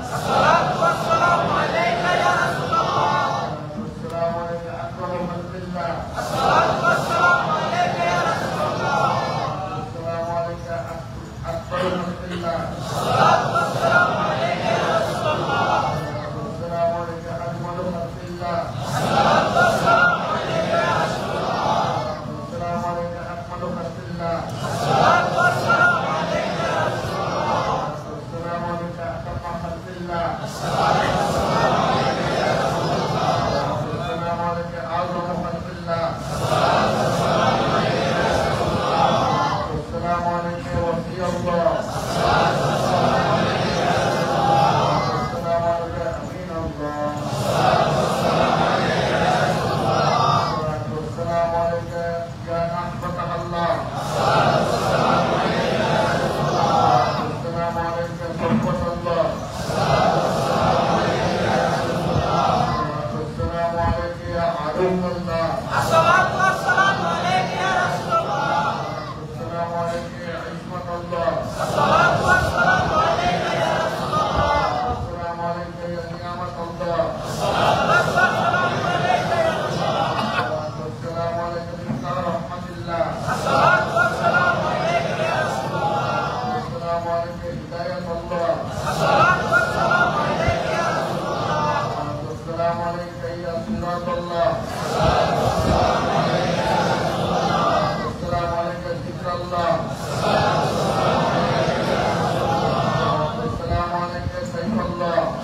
الصلاة والسلام يا نعمة الله والسلام عليك من رحمة الله والسلام عليك هداية الله والسلام عليك يا صراط الله والسلام عليك ذكر الله والسلام عليك سيف الله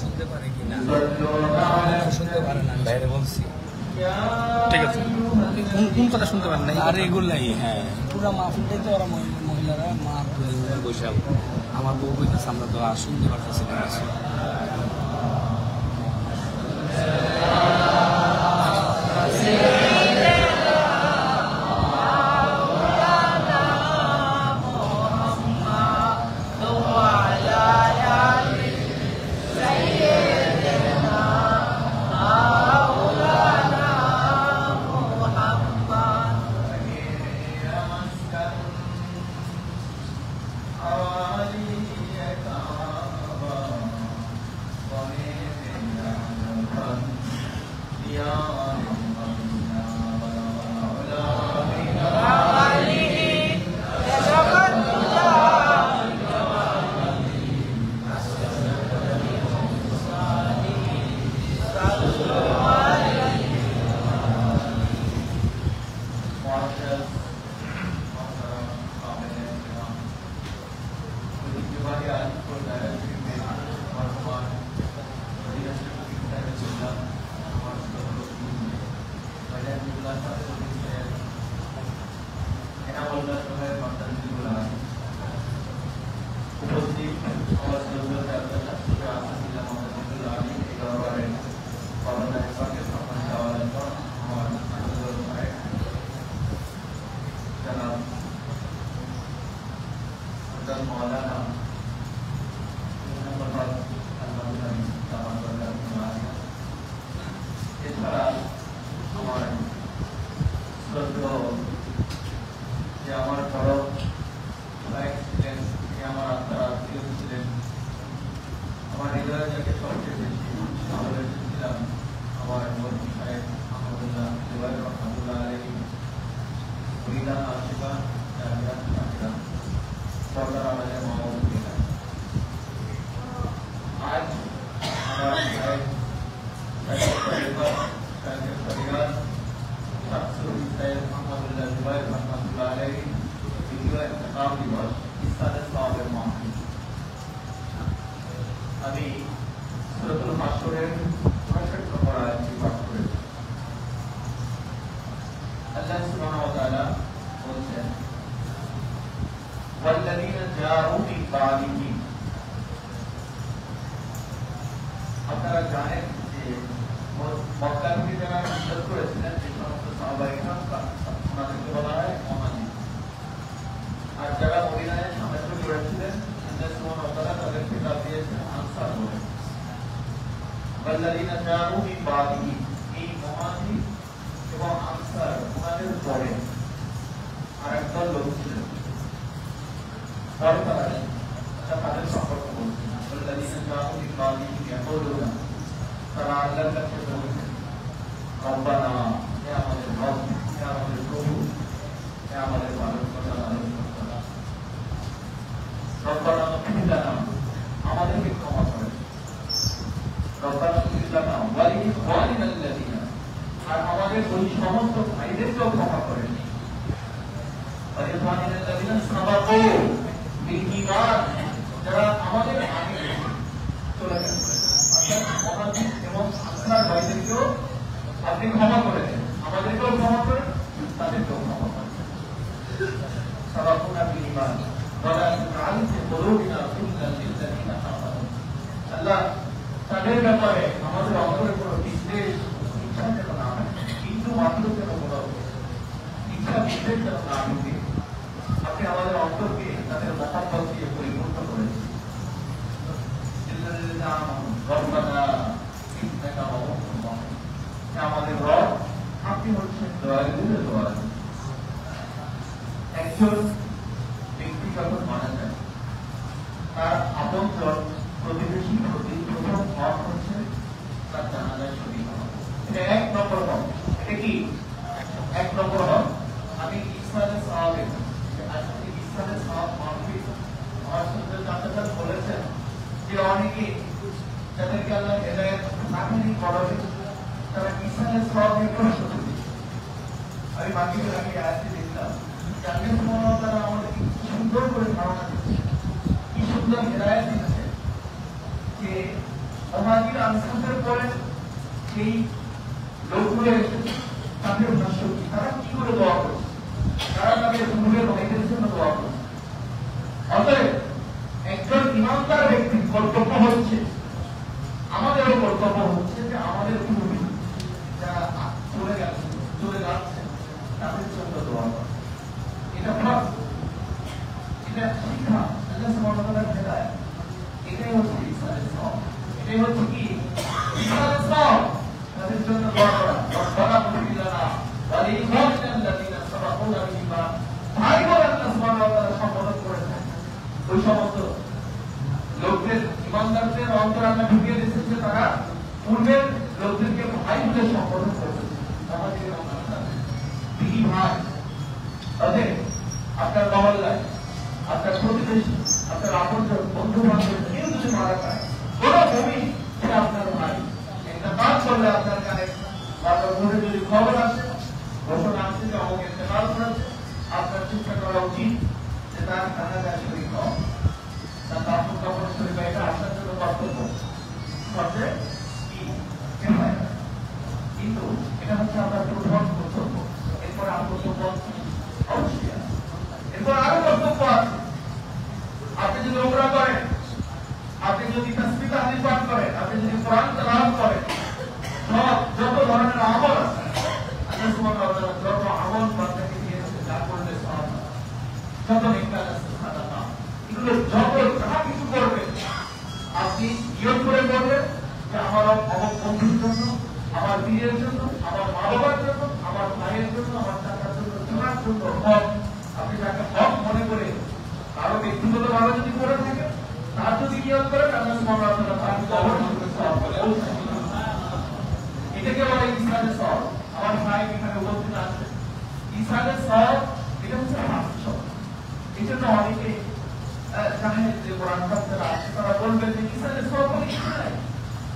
শুনতে পারে কিনা শুনতে পারে না, বাইরে বলছি। ঠিক আছে, কোন কথা শুনতে পারেন না? আর এগুলাই, হ্যাঁ, পুরো মাহফিলটাই তো ওরা মহিলারা মা বৈশাখ আমার বউ বইতেছে, আমরা তো আর শুনতে পারতেছি না। ট্রান্সফার করে সেই লোকগুলো এসেছে তাদের ভাষ্য কি, তারা কি করে দোয়া করছে, তারা তাদের পূর্বের ভাইদের জন্য দোয়া করছে। অতএব একজন ইমানদার ব্যক্তির কর্তব্য হচ্ছে, আমাদেরও কর্তব্য হচ্ছে যে আমাদের পূর্বে যারা চলে যাচ্ছে তাদের জন্য দোয়া করা। এটা ফরজ, এটা শিক্ষা, আল্লাহ সুবহানাহু ওয়া তাআলার হেদায়েত। এটাই হচ্ছে ইসলামের সওয়াব, এটাই হচ্ছে কি ইসলামের সওয়াব। তাদের জন্য দোয়া করা। রব্বানা ইগফির লানা ওয়া লিইখওয়ানিনাল্লাযীনা সাবাকুনা বিল ঈমান। ভাই বোন আল্লাহ সুবহানাহু ওয়া তাআলা সম্বোধন করেছেন ওই সমস্ত লোকদের, ইমানদারদের অন্তরে আল্লাহ ঢুকিয়ে দিয়েছেন যে তারা পূর্বের লোকদেরকে ভাই বলে সম্বোধন করেছে। আমাদের দিদি ভাই, তাদের আপনার মহল্লায়, আপনার প্রতিবেশী, আপনার আপনজন, বন্ধু বান্ধব কেউ যদি মারা যায়, কোনো ভূমি সে আপনার ভাই। একটা কাজ করলে আপনার কানে আপনার ঘরে যদি খবর আসে, ঘোষণা আসছে যে আমাকে ইন্তেকাল করেছে, আপনার চিন্তা করা উচিত যে তার কানাডায় শরীর হওয়া, তার দাফন কাপড় শরীর বাইরে আসার জন্য কর্তব্য করছে কি কিন্তু এটা হচ্ছে আপনার প্রধান কর্তব্য। এরপর আর কর্তব্য অবশ্যই আছে, এরপর আরো কর্তব্য আছে। আপনি যদি ওমরা করেন, আপনি যদি তাসবিহ তাহলিল পাঠ করেন, আপনি যদি কোরআন তেলাওয়াত করেন, সব যত ধরনের আমল আছে আল্লাহ সুবহানাহু ওয়া তাআলা যত আমল বান্দাকে দিয়েছে যা করলে সওয়াব, যত নেককার আছে সাদাকা, এগুলো যত যা কিছু করবেন আপনি নিয়ত করে করবেন যে আমার বন্ধুর জন্য, আমার বীরের জন্য, আমার মা বাবার জন্য, আমার ভাইয়ের জন্য, আমার চাচার জন্য, তোমার জন্য হক। আপনি তাকে হক মনে করে আরো ব্যক্তিগত ভাবে যদি করে থাকেন, তার যদি নিয়ত করেন আল্লাহ সুবহানাহু ওয়া তাআলা তার কবর থেকে সওয়াব করে। এটাকে বলে ইসলামের সওয়াব। আমার ভাই এখানে উপস্থিত আছে, ইসলামের সওয়াব এটা হচ্ছে হাদিস। এই জন্য অনেকে জাহেল যে কোরআন পড়তে আছে তারা বলবেন যে ইসলামের সওয়াব মানে কি?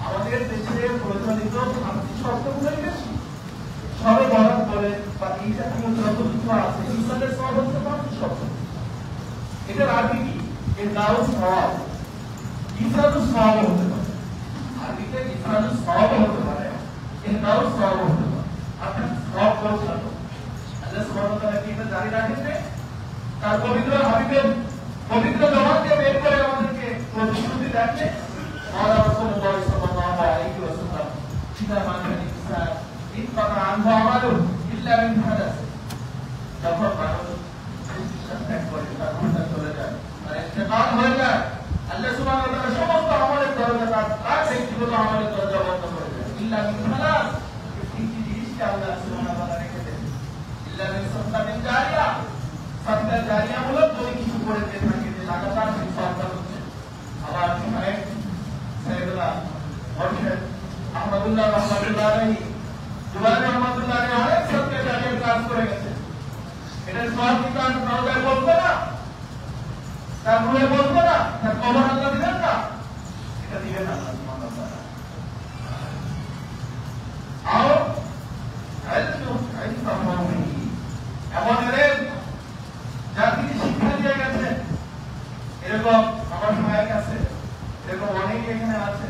আমাদের দেশে প্রচলিত হাদিস শব্দগুলোই বেশি, সবে বরাত বলে বা এই জাতীয় যত কিছু আছে ইসলামের সওয়াব হচ্ছে হাদিস শব্দ। এটার আরবি কি? এর নাম সওয়াব। ইসলামের সওয়াব হতে পারে, আরবিতে ইসলামের সওয়াব হতে পারে, এর নাম সওয়াব হতে পারে। আপনার সওয়াব পৌঁছানো আল্লাহ সুবহানাহু ওয়া তাআলা কি এটা জারি রাখেন না? তার পবিত্র হাবিবের পবিত্র জবান দিয়ে বের করে আমাদেরকে প্রতিশ্রুতি দেননি। قال رسول الله صلى الله عليه وسلم إذا ما كان الإنسان انقطع عنه عمله إلا من حدث। যখন মানুষ ত্যাগ করে তার রূহটা চলে যায়, আর ইন্তেকাল হয়ে যায়, আল্লাহ সুবহানাহু ওয়া তাআলা সমস্ত আমলের দরজা তার ব্যক্তিগত আমলের দরজা বন্ধ করে দেয়। ইল্লা মিন সালাত, তিনটি জিনিসকে আল্লাহ সুবহানাহু ওয়া তাআলা রেখে দেন। ইল্লা মিন সাদাকাতিন জারিয়া, সাদকা জারিয়া হলো যদি কিছু করে দিয়ে থাকে যে লাগাতার সেই সওয়াবটা হচ্ছে। আবার শায়েখ সাইয়েদুল্লাহ মুর্শিদ আহমদুল্লাহ রাহমাতুল্লাহ আলাইহি জুবাইর রহমাতুল্লাহ আলাইহি অনেক সাদকা জারিয়ার কাজ করে গেছে। এটার সওয়াব কি তার রওজায় বলবে না, তার রুহে বলবে না, তার কবর আল্লাহ দিবেন না? এটা দিবেন আল্লাহ সুবহানাহু ওয়া তাআলা। আর এমন যা তিনি শিক্ষা দিয়ে গেছেন, এরকম আমার সহায়ক আছে, এরকম অনেকে এখানে আছে।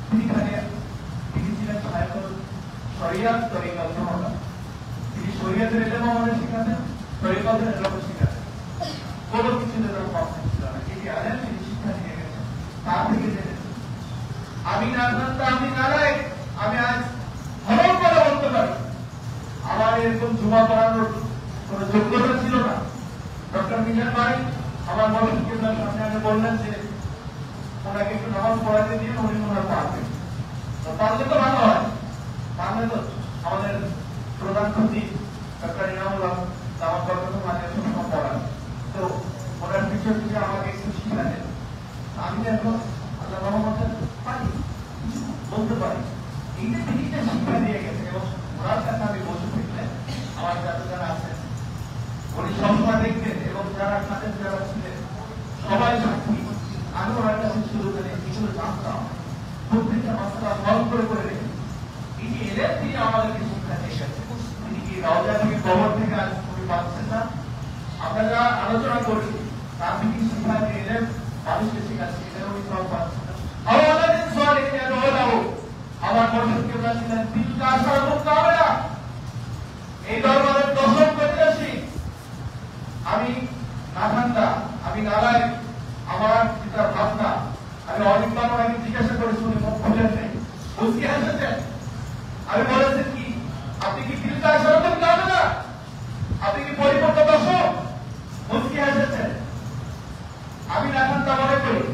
তিনি ছিলেন সহায়ক শরিয়াত তরিকত নহলা। তিনি শরিয়াতের এলেম আমাদের শিখাতেন, তরিকতের এলেম শিখাতেন। কোনো কিছুতে তার কথা ছিল না, এটি আলেম তিনি শিক্ষা দিয়ে গেছেন, তা থেকে জেনেছেন। আমি না জানতাম, আমি নারাই, আমি আজ ভ্রমণ করে বলতে পারি আমার এরকম জুমা পড়ানোর কোন যোগ্যতা ছিল না। ডক্টর মিজান ভাই আমার মসজিদের সামনে আগে বললেন যে ওনাকে একটু নামাজ পড়াতে দিয়ে উনি ওনার পারবেন, পারলে তো ভালো হয়, পারলে তো আমাদের প্রধান খতিব ডক্টর ইনামুল হক আমার কর্তব্য মাঝে সবসময় পড়ান, তো ওনার পিছনে পিছিয়ে আমাকে একটু শিখালেন। আমি এখন আল্লাহ রহমতের পারি, বলতে পারি। এই যে জিনিসটা শিক্ষা দিয়ে গেছে এবং ওনার কাছে আমি বসে থাকলে আমার যারা যারা আছেন উনি সবসময় দেখতেন এবং যারা কাছে যারা ছিলেন সবাই সাক্ষী। আমি ওনার কাছে শুরু করে কিছু জানতাম, প্রত্যেকটা মাসলা ফল করে রেখে এই যে এলেন তিনি আমাদেরকে শিক্ষা দিয়ে গেছেন। তিনি কি রওজা থেকে কবর থেকে আজ উনি পাচ্ছেন না? আমরা যা আলোচনা করি তার থেকে শিক্ষা দিয়ে এলেন, মানুষকে শেখাচ্ছি, এটা উনি সব পাচ্ছেন না। নালায় আমার যেটা ভাবনা, আমি অনেকবার ওনাকে জিজ্ঞাসা করেছি, উনি মুখ খুলেন নেই, মুচকি হাসেছেন। আমি বলেছি কি আপনি কি ফিল্টার সরকার যাবে না, আপনি কি পরিবর্তন দর্শক, মুচকি হাসেছেন। আমি এখনটা মনে করি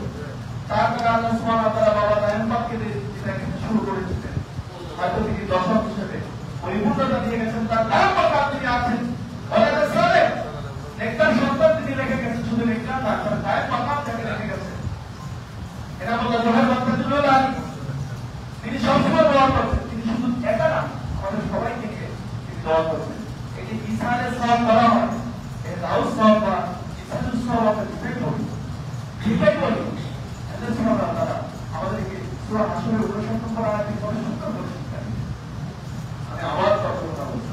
তার দ্বারা আল্লাহ সুবহানাহু ওয়া তাআলা বাবা আহমদকে যেটা শুরু করেছিলেন, হয়তো তিনি দর্শক হিসেবে পরিপূর্ণতা দিয়ে গেছেন, তার আহমদ আপনি আছেন ওনাদের সাথে নেককার সন্তান তিনি রেখে গেছেন, শুধু নেককার না, তার গায়ের মাকাম থেকে রেখে গেছেন। এটা বললো জোহর বাচ্চাদুল আলী, তিনি সবসময় দোয়া করতেন, তিনি শুধু একা না, আমাদের সবাইকে তিনি দোয়া করতেন। এই যে ইসানের সওয়াব করা হয়, এই রাউস সওয়াব বা ইসানের সওয়াব আমরা দিতেই বলি, ঠিকই বলি। আল্লাহ সুবহানাহু ওয়া তাআলা আমাদেরকে সূরা হাশরের 59 নম্বর আয়াতে পরিশুদ্ধ করেছেন। আমি আবার কথা বলছি,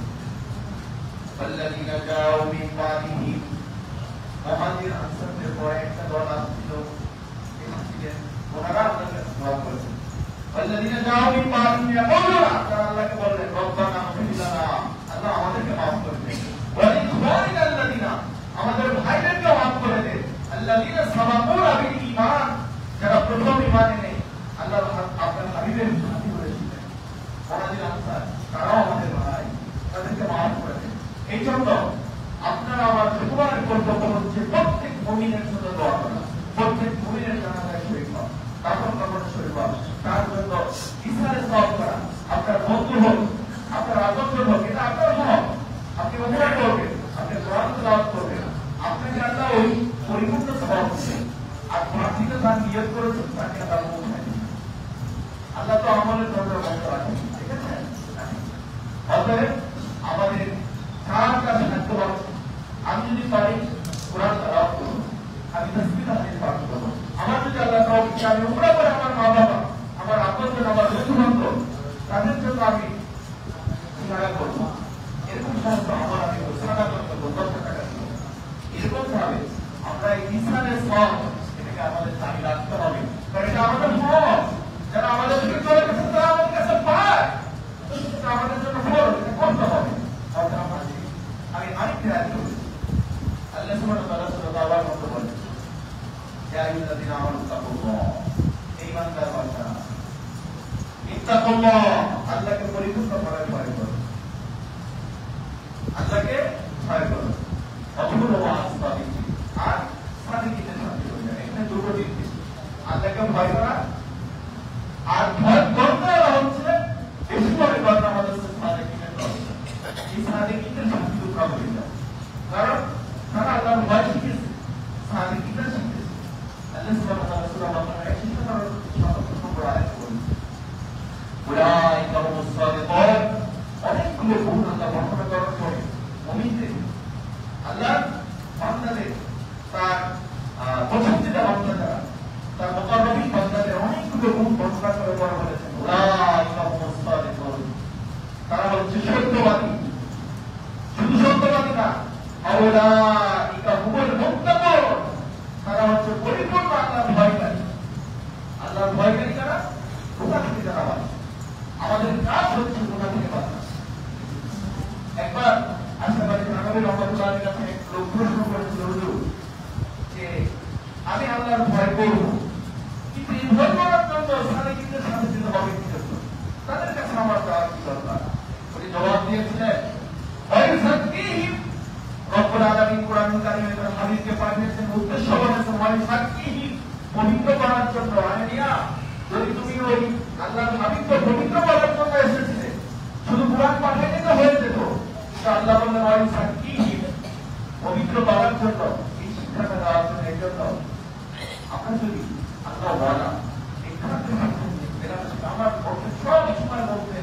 والذين جاءوا من بعدهم, মুহাজির আনসারদের পরে একটা দল আসছিল, এসেছিলেন, ওনারা আল্লাহকে দোয়া করেছেন। والذين جاءوا من بعدهم يقولون, তারা আল্লাহকে বললেন রব্বানা ইগফির লানা, আল্লাহ আমাদেরকে মাফ করে দেন, ওয়া লিইখওয়ানিনা আল্লাযিনা, আমাদের ভাইদেরকে মাফ করে দেন, আল্লাযিনা সাবাকুনা বিল ঈমান, যারা প্রথম ঈমান এনে আল্লাহর আপনার হাবিবের সাথী হয়েছিলেন। মুহাজির আনসার তারাও আমাদের ভাই, তাদেরকে মাফ করে দেন। এই জন্য আপনারা আমার সবার কর্তব্য হচ্ছে প্রত্যেক মুমিনের জন্য দোয়া করা, প্রত্যেক মুমিনের জানাজায় শরীক হওয়া, কাফন কাফনে শরীক হওয়া, তার জন্য ইসলামের সওয়াব করা। আপনার বন্ধু হোক, আপনার আপনজন হোক, এটা আপনার হক, আপনি ওমরা করবেন, আপনি কোরআন তেলাওয়াত করবেন, আপনাকে আল্লাহ ওই পরিপূর্ণ সওয়াব দিবেন। আর প্রার্থীকে তার নিয়ত করেছেন, তাকে আল্লাহ পৌঁছায় দিবেন। আল্লাহ তো আমলের দরজা বন্ধ রাখেন, ঠিক আছে? অতএব আমাদের যার কাছে থাকতে পারছে, আমি যদি পারি কোরআন তেলাওয়াত করব, আমি তাসবিহ তাহলিল পাঠ করব, আমার যদি আল্লাহ তৌফিক আমি উমরা করে আমার মা বাবা, আমার আপনজন, আমার বন্ধু বান্ধব, তাদের জন্য আমি ইবাদত করব, এরকম সমস্ত আমল আমি সাদাকা করব, 10 টাকা দিব। এরকম ভাবে আমরা এই ইসলামের সওয়াব এটাকে আমাদের জারি রাখতে হবে, কারণ এটা আমাদের হক। যারা আমাদের থেকে চলে গেছে তারা আমাদের কাছে পায়, এটা আমাদের জন্য ফরজ, এটা করতে হবে। আমি আরেকটা আয়াত পড়ি, আল্লাহ সুবহানাহু ওয়া তাআলা সূরা তাওবার মধ্যে বলেন, ইয়া আইয়ুহাল্লাযীনা আমানু তাকুল্লাহ, ঈমানদার বান্দারা ইত্তাকুল্লাহ, আল্লাহকে পরিপূর্ণভাবে ভয় করো, আল্লাহকে ভয় করো, অথবা ওয়াসতাবিক, আর সাদিকিনের সাথে হয়ে যায়। এখানে দুটো জিনিস, আল্লাহকে ভয় করা আর ভয় করতে হচ্ছে বেশি করে করা আমাদের সাদিকিনের দরকার। এই সাদিকিনের সাথে দুটো হয়ে যায়, কারণ তারা আল্লাহর ভয় শিখেছে, সাদিকিনরা শিখেছে। আল্লাহ সুবহানাহু ওয়া তাআলা সূরা বাকারায় 77 নম্বর আয়াত বলেছেন, উলাইকা হুমুস সাদিকুন, অনেকগুলো গুণ আল্লাহ বর্ণনা করার পরে মুমিনদের, আল্লাহ বান্দাদের, তার পছন্দিদা বান্দা যারা, তার মুকাররবিন বান্দাদের অনেকগুলো গুণ বর্ণনা করে বলা হয়েছে। উলাইকা হুমুস সাদিকুন, তারা হচ্ছে সত্যবাদী, শুধু সত্যবাদী না, উলাইকা হুমুল মুত্তাকুন, তারা হচ্ছে পরিপূর্ণ আল্লাহর ভয়কারী। আল্লাহর ভয়কারী কারা? গুনাহ থেকে যারা বাঁচে। আমাদের কাজ হচ্ছে গুনাহ থেকে বাঁচা। একবার আশরাফ নবী রাহমাতুল্লাহ আলাইহির কাছে এক লোক প্রশ্ন করেছিল, হুজুর, যে আমি আল্লাহর ভয় করব, কিন্তু এই ভয় করার জন্য সালেকিনদের সাথে যেতে হবে কি জন্য? তাদের কাছে আমার যাওয়ার কি দরকার? উনি জবাব দিয়েছিলেন, ওয়াইসাক্কিহিম, রব্বুল আলামিন কোরআন কারীমে তার হাবিবকে পাঠিয়েছেন, উদ্দেশ্য বলেছেন ওয়াইসাক্কিহিম, পবিত্র করার জন্য। আমিনিয়া, যদি তুমি ওই আল্লাহর হাবিবকে পবিত্র করার জন্য এসেছিলে, শুধু কোরআন পাঠিয়ে দিতে হয়ে যেত, কিন্তু আল্লাহ বললেন ওয়াইসাক্কিহিম, পবিত্র করার জন্য, এই শিক্ষাটা দেওয়ার জন্য। এই জন্য আমরা যদি আল্লাহ ওয়ালা এখানে আমার পক্ষে সব সময় বলতে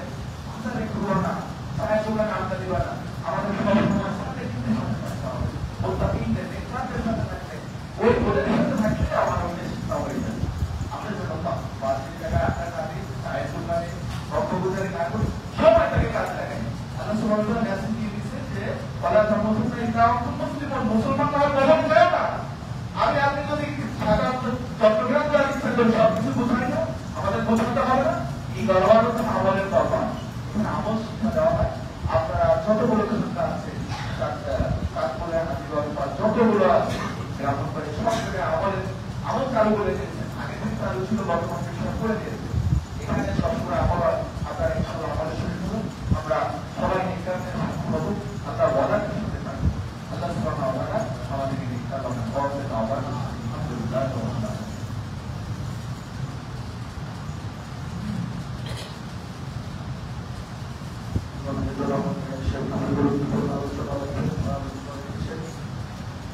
আমরা একটু না তারা তোমরা নামটা দিবা না, আমাদের সব সময় সাথে কিন্তু সাথে থাকতে হবে, বলতে এখানের সাথে থাকতে ওই ওদের সাথে থাকলে আমার অনেক শিক্ষা হয়ে যাবে। আমরা যখন বাসের জায়গায় আপনার কাছে চায়ের দোকানে রক্তগুজারি না করি, সবাই তাকে কাজ লাগাই। আল্লাহ সুবহানাহু ওয়া তাআলা মেসেজ দিয়ে দিচ্ছে যে ওয়ালা তামুতুন্না ইল্লা ওয়া আনতুম মুসলিমুন, মুসলমান হওয়ার প্রমাণ দেয় না। আমি আপনি যদি ঢাকা চট্টগ্রাম যাওয়ার ইচ্ছা করি, সবকিছু বোঝাই না, আমাদের বোঝাতে হবে না। এই গর্বান হচ্ছে আমলের দরকার, এখানে আমল শিক্ষা দেওয়া হয়। আপনারা যতগুলো ক্ষেত্র আছে, তারপরে হাজিগঞ্জ যতগুলো আছে গ্রাম সব চালু করে দিয়েছেন, আগে থেকে চালু ছিল, বর্তমান বিষয় করে দিয়েছে। এখানে সবসময় আমরা আপনারা ইনশাআল্লাহ আমাদের সঙ্গে শুনুন, আমরা সবাই নির্বাচনে সাক্ষী হব, আমরা বলার শুনতে পারি। আল্লাহ সুবহানাহু ওয়া তাআলা আমাদেরকে নির্বাচন করতে দাও। আলহামদুলিল্লাহ।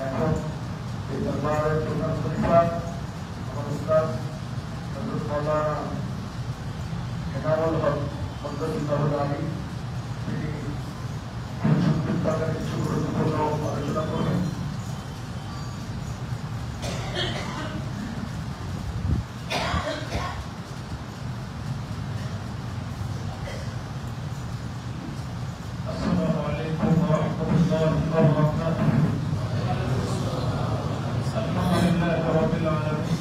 এখন এই দরবারের প্রধান খলিফা আমার উস্তাদ হযরত মাওলানা এনামুল হক মদদুল্লাহ আলী, তিনি কিছু গুরুত্বপূর্ণ আলোচনা করবেন। আসসালামু আলাইকুম ওয়া রাহমাতুল্লাহি ওয়া বারাকাতুহু। আলহামদুলিল্লাহি রাব্বিল আলামিন,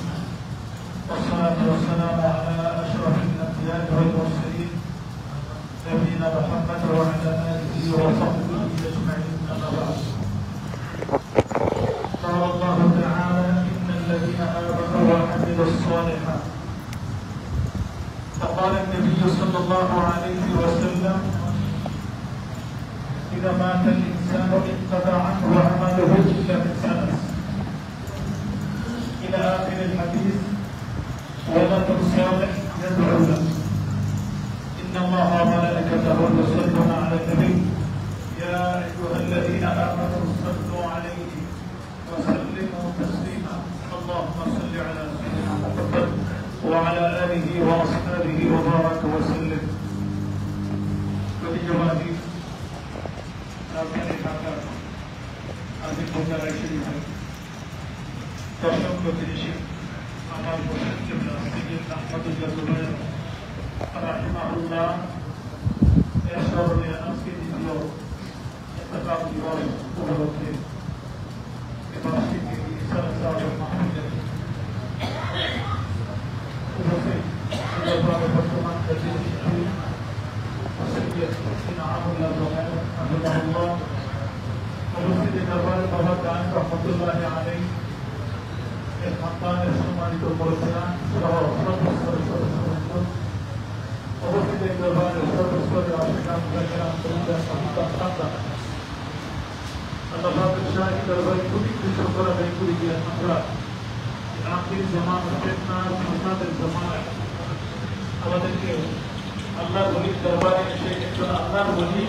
والصلاة والسلام على أشرف الأنبياء والمرسلين نبينا محمد وعلى آله وصحبه أجمعين. أما بعد، قال الله تعالى: إن الذين آمنوا وعملوا الصالحات. فقال النبي صلى الله عليه وسلم: إذا مات الإنسان انقطع عنه عمله إلا من ثلاث، إلى آخر الحديث. ولد صالح يدعو له. إن الله وملائكته يصلون على النبي يا أيها الذين آمنوا صلوا عليه وسلموا تسليما. اللهم صل على سيدنا محمد وعلى آله وأصحابه وبارك وسلم. ولجوابي আপনাদের ঢাকা আজকে বোঝার শরীফ দর্শক প্রতিনিধি আমার মুসলিম রাষ্ট্রীয় আহমদুল্লাহ জুবাইর রাহিমাহুল্লাহ এর স্মরণে আজকে দ্বিতীয় ইত্তেফাক দিবস উপলক্ষে মসজিদে ইসলাম মাহমুদের উপস্থিত বর্তমান আহমদুল্লাহ জুবাইর রাহিমাহুল্লাহ উপস্থিত দরবারে বাবা গান রহমতুল্লাহ আলাইহি এর খানদানের সম্মানিত পরিচালক সহ সর্বস্তরের সদস্যবৃন্দ, উপস্থিত দরবারের সর্বস্তরের আশিকান মুজাহিরান তরুণদের খানদান, আল্লাহ পাকের শাহী দরবারে কোটি কোটি শুকর আদায় করি যে আমরা আখির জামানের ফিতনার ফাসাদের জামানায় আমাদেরকে আল্লাহর ওলির দরবারে এসে একজন আল্লাহর ওলি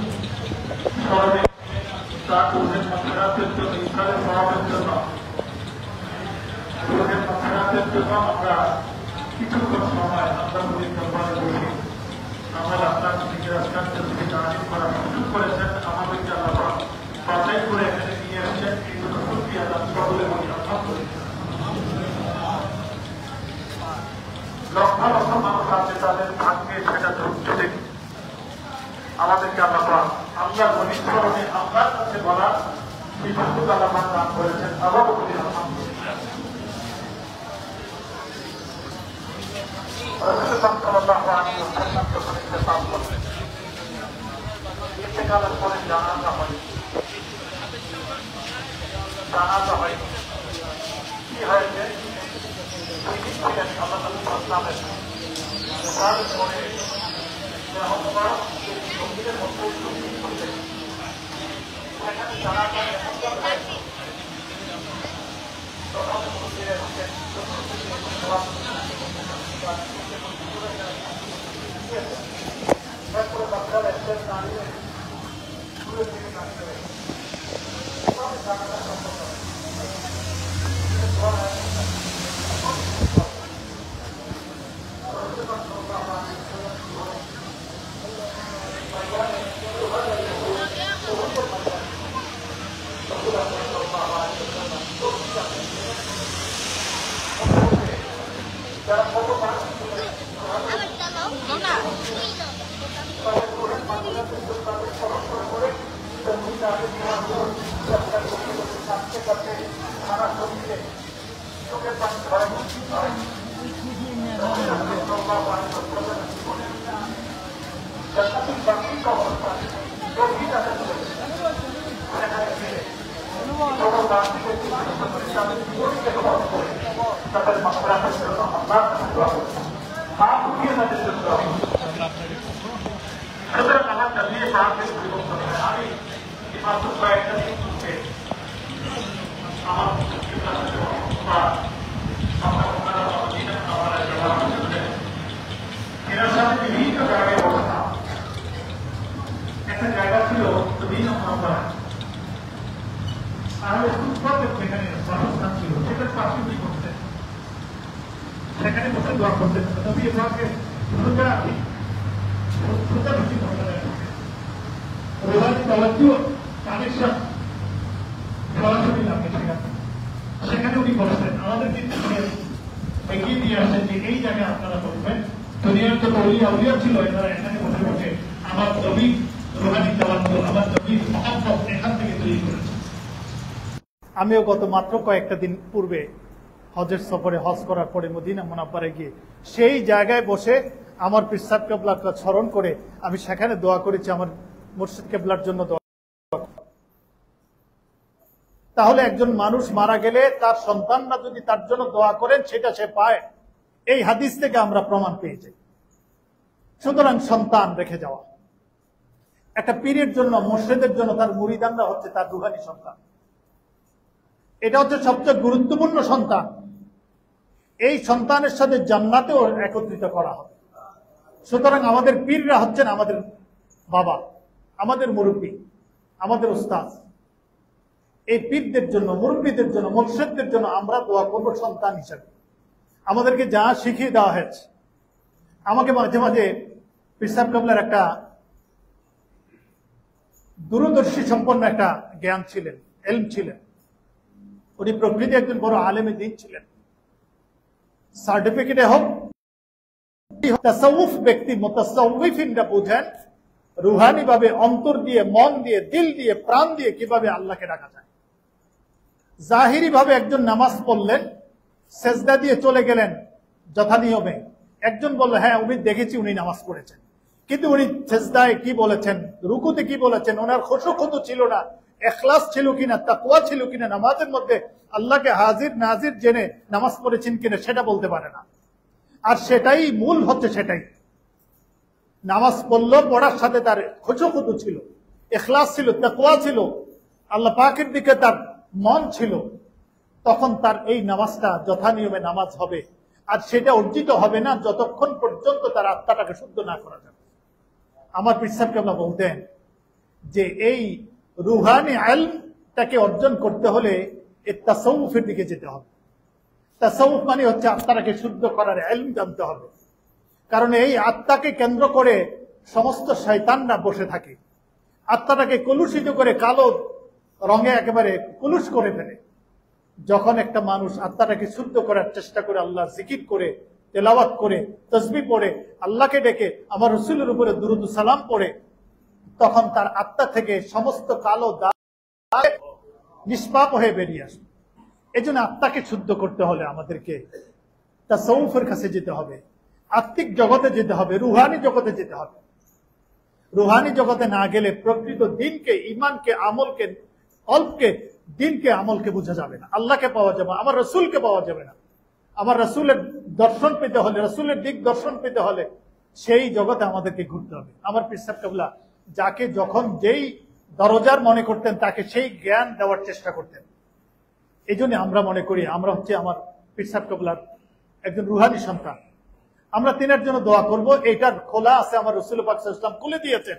স্মরণে তার রূহের মাগফিরাতের জন্য, ইসরায়ের সওয়াবের জন্য, রূহের মাগফিরাতের জন্য আমরা কিছুক্ষণ সময় আল্লাহর ওলির দরবারে বসে আমরা আপনার নিজের আজকালকে থেকে তারিফ করার সুযোগ করেছেন। আমাদেরকে আল্লাহ বাছাই করে এখানে নিয়ে এসেছেন, এই জন্য শুকরিয়া আদায় সকলে বলি আলহামদুলিল্লাহ। লক্ষ লক্ষ মানুষ আছে, তাদের ভাগ্যে সেটা যদি আমাদেরকে আল্লাহর ওলির স্মরণে আল্লাহর কাছে বলার সেই সুযোগ আল্লাহ দান করেছেন। আবার বলি আলহামদুলিল্লাহ। রাসূলুল্লাহ সাল্লাল্লাহু আলাইহি ওয়াসাল্লাম যখন ইন্তেকাল করলেন, ইন্তেকালের পরে জানাজা হয় কি হয়েছে? দুই দিন ছিলেন আল্লাহ সাল্লামের ইন্তেকালের পরে মন্দিরের মধ্যে সেখানে জানাজা হয়েছে। তখন মন্দিরে তারপরে বাচ্চারা একটা দাঁড়িয়ে দূরে থেকে দাঁড়িয়ে জানাজা সম্ভব তাদের হাত উঠিয়ে তাদের জন্য সুতরাং আমার নবীর পাকের পরিবর্তন হয়। আমি মাত্র কয়েকটা দিন পূর্বে এনার সাথে বিভিন্ন জায়গায় বসতাম। একটা জায়গা ছিল 2 নম্বর পাড়া, তাহলে ফুটবলের যেখানে বাসস্থান ছিল সেটার পাশে উনি করতেন, সেখানে বসে দোয়া করতেন। নবী পাকে রুহানি তাওয়াজ্জুহ কানেকশন সরাসরি লাগে সেখানে উনি বসতেন। আমাদেরকে এগিয়ে দিয়ে আসেন যে এই জায়গায় আপনারা বলবেন। দুনিয়ার যত আউলিয়া ছিল এনারা এখানে বসে বসে আমার নবী রুহানি তাওয়াজ্জুহ, আমার নবীর মহব্বত এখান থেকে তৈরি করেছে। আমিও গত মাত্র কয়েকটা দিন পূর্বে হজের সফরে হজ করার পরে মদিনা মুনাওয়ারায় গিয়ে সেই জায়গায় বসে আমার পীর সাহেব কেবলাকে স্মরণ করে আমি সেখানে দোয়া করেছি, আমার মুর্শিদ কেবলার জন্য দোয়া। তাহলে একজন মানুষ মারা গেলে তার সন্তানরা যদি তার জন্য দোয়া করেন সেটা সে পায়, এই হাদিস থেকে আমরা প্রমাণ পেয়ে যাই। সুতরাং সন্তান রেখে যাওয়া একটা পীরের জন্য, মুর্শিদের জন্য তার মুরিদানরা হচ্ছে তার রুহানি সন্তান। এটা হচ্ছে সবচেয়ে গুরুত্বপূর্ণ সন্তান। এই সন্তানের সাথে জান্নাতেও একত্রিত করা হবে। সুতরাং আমাদের পীররা হচ্ছেন আমাদের বাবা, আমাদের মুরব্বী, আমাদের উস্তাদ। এই পীরদের জন্য, মুরব্বীদের জন্য, মুর্শিদদের জন্য আমরা দোয়া করব সন্তান হিসাবে। আমাদেরকে যা শিখিয়ে দেওয়া হয়েছে, আমাকে মাঝে মাঝে পীর সাহেব কেবলার একটা দূরদর্শী সম্পন্ন একটা জ্ঞান ছিলেন, এলম ছিলেন। উনি প্রকৃতি একজন বড় আলেমে দ্বীন ছিলেন। সার্টিফিকেটে হোক, তাসাউফ ব্যক্তি মুতাসাউফিনরা বুঝেন রুহানি ভাবে অন্তর দিয়ে, মন দিয়ে, দিল দিয়ে, প্রাণ দিয়ে কিভাবে আল্লাহকে ডাকা যায়। জাহিরি ভাবে একজন নামাজ পড়লেন, সেজদা দিয়ে চলে গেলেন যথা নিয়মে। একজন বলল হ্যাঁ উনি দেখেছি উনি নামাজ পড়েছেন, কিন্তু উনি সেজদায় কি বলেছেন, রুকুতে কি বলেছেন, ওনার খুশু ছিল না, এখলাস ছিল কিনা, তাকওয়া ছিল কিনা, নামাজের মধ্যে আল্লাহকে হাজির নাজির জেনে নামাজ পড়েছেন কিনা সেটা বলতে পারে না। আর সেটাই মূল হচ্ছে, সেটাই নামাজ পড়লো, পড়ার সাথে তার খুশু ছিল, এখলাস ছিল, তাকওয়া ছিল, আল্লাহ পাকের দিকে তার মন ছিল, তখন তার এই নামাজটা যথা নিয়মে নামাজ হবে। আর সেটা অর্জিত হবে না যতক্ষণ পর্যন্ত তার আত্মাটাকে শুদ্ধ না করা যাবে। আমার পীর সাহেব কেবলা বলতেন যে এই রুহানি ইলমটাকে অর্জন করতে হলে এই তাসাউফের দিকে যেতে হবে। তাসাউফ মানে হচ্ছে আত্মাটাকে শুদ্ধ করার ইলম জানতে হবে। কারণ এই আত্মাকে কেন্দ্র করে সমস্ত শয়তানরা বসে থাকে, আত্মাটাকে কলুষিত করে কালো রঙে একেবারে কলুষ করে ফেলে। যখন একটা মানুষ আত্মাটাকে শুদ্ধ করার চেষ্টা করে, আল্লাহর জিকির করে, তেলাওয়াত করে, তাসবিহ পড়ে, আল্লাহকে ডেকে, আমার রাসূলের উপরে দুরূদ সালাম পড়ে, তখন তার আত্মা থেকে সমস্ত কালো দাগ নিষ্পাপ হয়ে বেরিয়ে আসে। এই জন্য আত্মাকে শুদ্ধ করতে হলে আমাদেরকে তাসাউফের কাছে যেতে হবে, আত্মিক জগতে যেতে হবে, রুহানি জগতে যেতে হবে। রুহানি জগতে না গেলে প্রকৃত দিনকে, ইমানকে, আমলকে, কলবকে, দিনকে, আমলকে বোঝা যাবে না, আল্লাহকে পাওয়া যাবে, আমার রাসূলকে পাওয়া যাবে না। আমার রাসূলের দর্শন পেতে হলে, রাসূলের দিক দর্শন পেতে হলে সেই জগতে আমাদেরকে ঘুরতে হবে। আমার পীর সাহেব কেবলা যাকে যখন যেই দরজার মনে করতেন তাকে সেই জ্ঞান দেওয়ার চেষ্টা করতেন। এই জন্য আমরা মনে করি আমরা হচ্ছে আমার পীর সাহেব কেবলার একজন রুহানি সন্তান। আমরা তিনের জন্য দোয়া করব, এইটার খোলা আছে, আমার রাসূল পাক সাল্লাল্লাহু আলাইহি ওয়াসাল্লাম খুলে দিয়েছেন।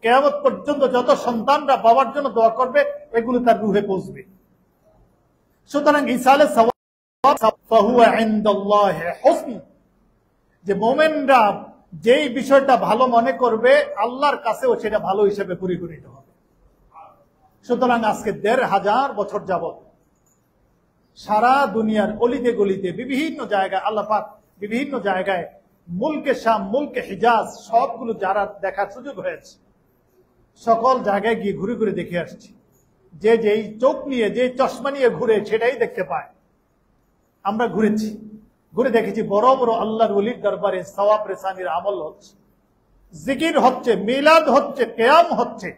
কিয়ামত পর্যন্ত যত সন্তানরা বাবার জন্য দোয়া করবে এগুলো তার রুহে পৌঁছবে। সুতরাং ইসালে সওয়াব ফাহুয়া ইনদাল্লাহি হুসন, যে মুমিনরা যেই বিষয়টা ভালো মনে করবে আল্লাহর কাছেও সেটা ভালো হিসেবে পরিগণিত হবে। সুতরাং আজকে ১৫০০ বছর যাবত সারা দুনিয়ার অলিতে গলিতে বিভিন্ন জায়গায় আল্লাহ পাক বিভিন্ন জায়গায় মুলকে শাম, মুলকে হিজাজ সবগুলো যারা দেখার সুযোগ হয়েছে, সকল জায়গায় গিয়ে ঘুরে ঘুরে দেখে আসছি। যে যেই চোখ নিয়ে, যে চশমা নিয়ে ঘুরে সেটাই দেখতে পায়। আমরা ঘুরেছি, ঘুরে দেখেছি বড় বড় আল্লাহর ওলির দরবারে সওয়াব রেসানির আমল হচ্ছে, জিকির হচ্ছে, মিলাদ হচ্ছে, কিয়াম হচ্ছে।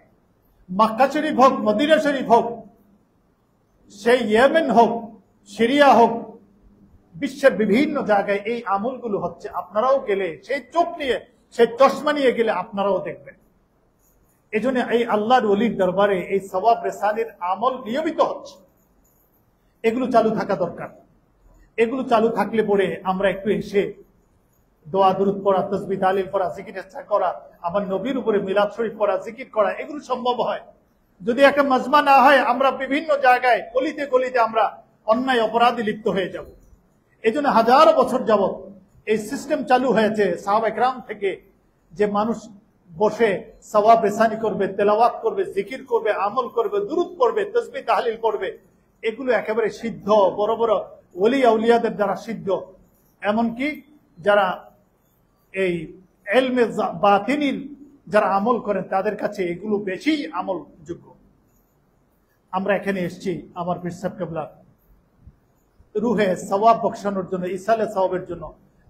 মক্কা শরীফ হোক, মদিনা শরীফ হোক, সেই ইয়েমেন হোক, সিরিয়া হোক, বিশ্বের বিভিন্ন জায়গায় এই আমলগুলো হচ্ছে। আপনারাও গেলে সেই চোখ নিয়ে, সেই চশমা নিয়ে গেলে আপনারাও দেখবেন। এই জন্য এই আল্লাহর ওলির দরবারে এই সওয়াব রেসানির আমল নিয়মিত হচ্ছে। এগুলো চালু থাকা দরকার। এগুলো চালু থাকলে পরে আমরা একটু এসে দোয়া দুরূদ পড়া, তাসবিহ তাহলিল পড়া, জিকির করা, আমার নবীর উপরে মিলাদ শরীফ পড়া, জিকির করা, এগুলো সম্ভব হয়। যদি একটা মাজমা না হয়, আমরা বিভিন্ন জায়গায় গলিতে গলিতে আমরা অন্যায় অপরাধে লিপ্ত হয়ে যাব। এই জন্য হাজারো বছর যাবত এই সিস্টেম চালু হয়েছে সাহাবা একরাম থেকে, যে মানুষ বসে সওয়াব রেসানি করবে, তেলাওয়াত করবে, জিকির করবে, আমল করবে, দুরূদ পড়বে, তাসবিহ তাহলিল করবে। এগুলো একেবারে সিদ্ধ, বড় বড় ওলি আউলিয়াদের দ্বারা সিদ্ধ। এমনকি যারা এই ইলমে বাতিনির যারা আমল করেন তাদের কাছে এগুলো বেশি আমল যোগ্য। আমরা এখানে এসেছি আমার পীর সাহেব কেবলা রুহে সওয়াব বখশানোর জন্য, ইসালে সওয়াবের জন্য।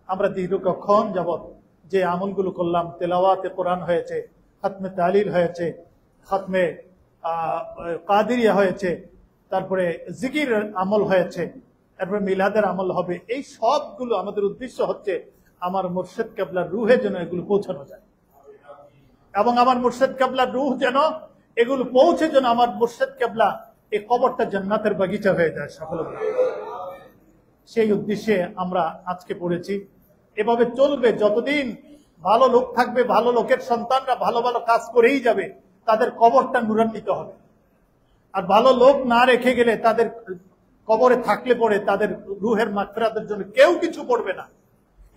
আমরা দীর্ঘক্ষণ যাবত যে আমলগুলো করলাম, তেলাওয়াতে কোরআন হয়েছে, খতমে তাহলিল হয়েছে, খতমে কাদিরিয়া হয়েছে, তারপরে জিকির আমল হয়েছে, তারপরে মিলাদের আমল হবে। এই সবগুলো আমাদের উদ্দেশ্য হচ্ছে আমার মুর্শিদ কেবলার রুহে যেন এগুলো পৌঁছানো যায়, এবং আমার মুর্শিদ কেবলার রুহ যেন এগুলো পৌঁছে, যেন আমার মুর্শিদ কেবলা এই কবরটা জান্নাতের বাগিচা হয়ে যায় সকল। সেই উদ্দেশ্যে আমরা আজকে পড়েছি। এভাবে চলবে যতদিন ভালো লোক থাকবে, ভালো লোকের সন্তানরা ভালো ভালো কাজ করেই যাবে, তাদের কবরটা নূরান্বিত হবে। আর ভালো লোক না রেখে গেলে, তাদের কবরে থাকলে পরে তাদের রুহের মাগফিরাতের জন্য কেউ কিছু করবে না।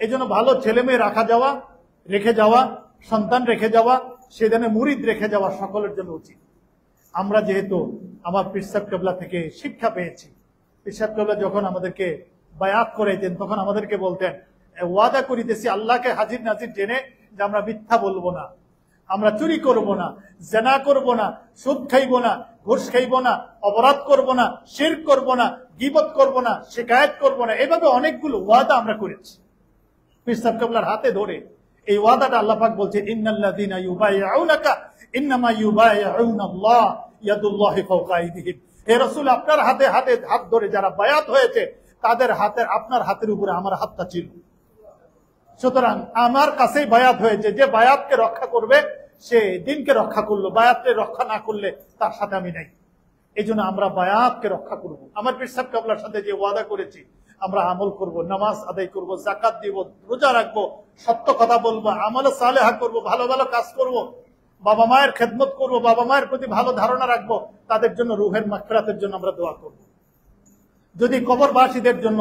এই জন্য ভালো ছেলে মেয়ে রেখে যাওয়া, সন্তান রেখে যাওয়া, সেদিনে মুরিদ রেখে যাওয়া সকলের জন্য উচিত। আমরা যেহেতু আমার পীর সাহেব কেবলা থেকে শিক্ষা পেয়েছি, পীর সাহেব কেবলা যখন আমাদেরকে বায়াত করাইতেন তখন আমাদেরকে বলতেন, ওয়াদা করিতেছি আল্লাহকে হাজির নাজির জেনে যে আমরা মিথ্যা বলবো না, আমরা চুরি করব না, জেনা করব না, সুদ খাইব না, ঘুষ খাইব না, অপরাধ করব না, শিরক করব না, গীবত করব না, শিকায়েত করব না। এভাবে অনেকগুলো ওয়াদা আমরা করেছি পীর সাহেব কেবলার হাতে ধরে। এই ওয়াদাটা আল্লাহ পাক বলছে, ইন্নাল্লাযীনা ইউবাইউনাকা ইন্নামা ইউবাইউনাল্লাহ ইয়াদুল্লাহি ফাওকা আইদিহিম। হে রাসূল, আপনার হাতে হাত ধরে যারা বায়াত হয়েছে, তাদের হাতের, আপনার হাতের উপরে আমার হাতটা ছিল। সুতরাং আমার কাছেই বায়াত হয়েছে, যে বায়াতকে রক্ষা করবে সে দিনকে রক্ষা করলো, বায়াতকে রক্ষা না করলে তার সাথে আমি নাই। এই জন্য আমরা বায়াতকে রক্ষা করব। আমার পীর সাহেব কেবলার সাথে যে ওয়াদা করেছি, আমরা আমল করব, নামাজ আদায় করব, যাকাত দিব, রোজা রাখবো, সত্য কথা বলবো, আমলে সালেহা করব, ভালো ভালো কাজ করব, বাবা মায়ের খেদমত করব, বাবা মায়ের প্রতি ভালো ধারণা রাখবো, তাদের জন্য রুহের মাগফিরাতের জন্য আমরা দোয়া করব। যদি কবরবাসীদের জন্য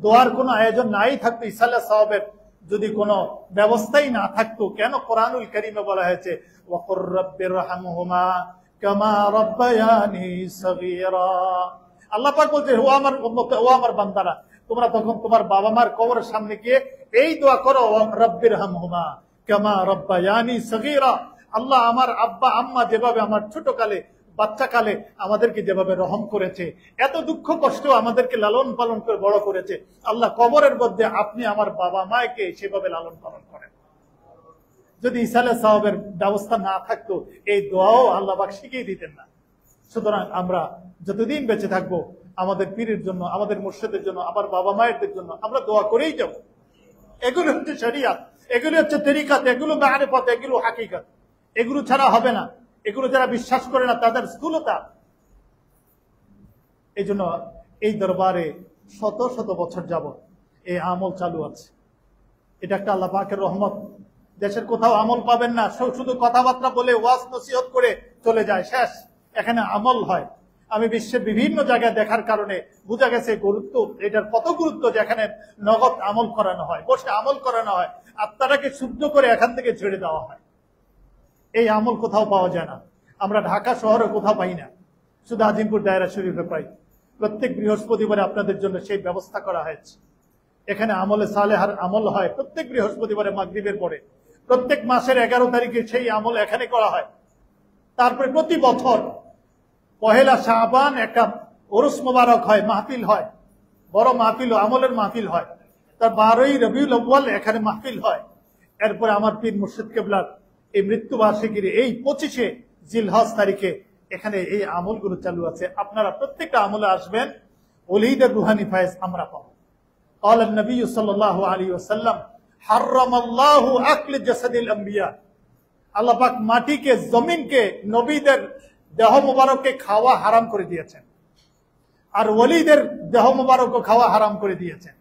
দোয়ার কোনো আয়োজন নাই থাকতো, ইসালে সাওয়াবের যদি কোনো ব্যবস্থাই না থাকতো, কেন কোরআনুল কারীমে বলা হয়েছে, ওয়াকুর রাব্বিরহামহুমা কামা রাব্বায়ানি সগীরা। আল্লাহ পাক বলছে, ও আমার উম্মত, ও আমার বান্দারা, তোমরা তখন তোমার বাবা মার কবরের সামনে গিয়ে এই দোয়া করো, রাব্বিরহামহুমা কামা রাব্বায়ানি সগীরা। আল্লাহ, আমার আব্বা আম্মা যেভাবে আমার ছোটকালে, বাচ্চাকালে আমাদেরকে যেভাবে রহম করেছে, এত দুঃখ কষ্ট আমাদেরকে লালন পালন করে বড় করেছে, আল্লাহ কবরের মধ্যে আপনি আমার বাবা মাকে সেভাবে লালন পালন করেন। যদি ইসালে সাওয়াবের ব্যবস্থা না থাকতো, এই দোয়াও আল্লাহ পাক শিখিয়ে দিতেন না। সুতরাং আমরা যতদিন বেঁচে থাকবো, আমাদের পীরের জন্য, আমাদের মুর্শিদের জন্য, আমার বাবা মায়ের জন্য আমরা দোয়া করেই যাব। এগুলো হচ্ছে শরিয়াত, এগুলো হচ্ছে তরিকাত, এগুলো মারিফত, এগুলো হাকিকত। এগুলো ছাড়া হবে না। এগুলো যারা বিশ্বাস করে না তাদের স্থূলতা। এই জন্য এই দরবারে শত শত বছর যাবত এই আমল চালু আছে। এটা একটা আল্লাহ পাকের রহমত। দেশের কোথাও আমল পাবেন না, শুধু কথাবার্তা বলে ওয়াজ নসিহত করে চলে যায়, শেষ। এখানে আমল হয়। আমি বিশ্বের বিভিন্ন জায়গায় দেখার কারণে বোঝা গেছে গুরুত্ব, এটার কত গুরুত্ব, যেখানে নগদ আমল করানো হয়, বসে আমল করানো হয়, আত্মাটাকে শুদ্ধ করে এখান থেকে ছেড়ে দেওয়া হয়। এই আমল কোথাও পাওয়া যায় না। আমরা ঢাকা শহরে কোথাও পাই না, শুধু আজিমপুর দায়রা শরীফে পাই। প্রত্যেক বৃহস্পতিবারে আপনাদের জন্য সেই ব্যবস্থা করা হয়েছে। এখানে আমলে সালেহার আমল হয় প্রত্যেক বৃহস্পতিবারে মাগরিবের পরে। প্রত্যেক মাসের 11 তারিখে সেই আমল এখানে করা হয়। তারপরে প্রতি বছর পহেলা শাবান একটা ওরস মোবারক হয়, মাহফিল হয়, বড় মাহফিল, আমলের মাহফিল হয়। তার 12ই রবিউল আউয়াল এখানে মাহফিল হয়। এরপরে আমার পীর মুর্শিদ কেবলার এই মৃত্যুবার্ষিকীর এই 25শে জিলহজ তারিখে এখানে এই আমলগুলো চালু আছে। আপনারা প্রত্যেকটা আমলে আসবেন, ওলিদের রুহানি ফায়েজ আমরা পাবো। قال النبي صلى الله عليه وسلم حرم الله أكل جسد الأنبياء আল্লাহ পাক মাটিকে জমিনকে নবীদের দেহ মুবারককে খাওয়া হারাম করে দিয়েছেন আর ওলিদের দেহ মুবারকও খাওয়া হারাম করে দিয়েছেন।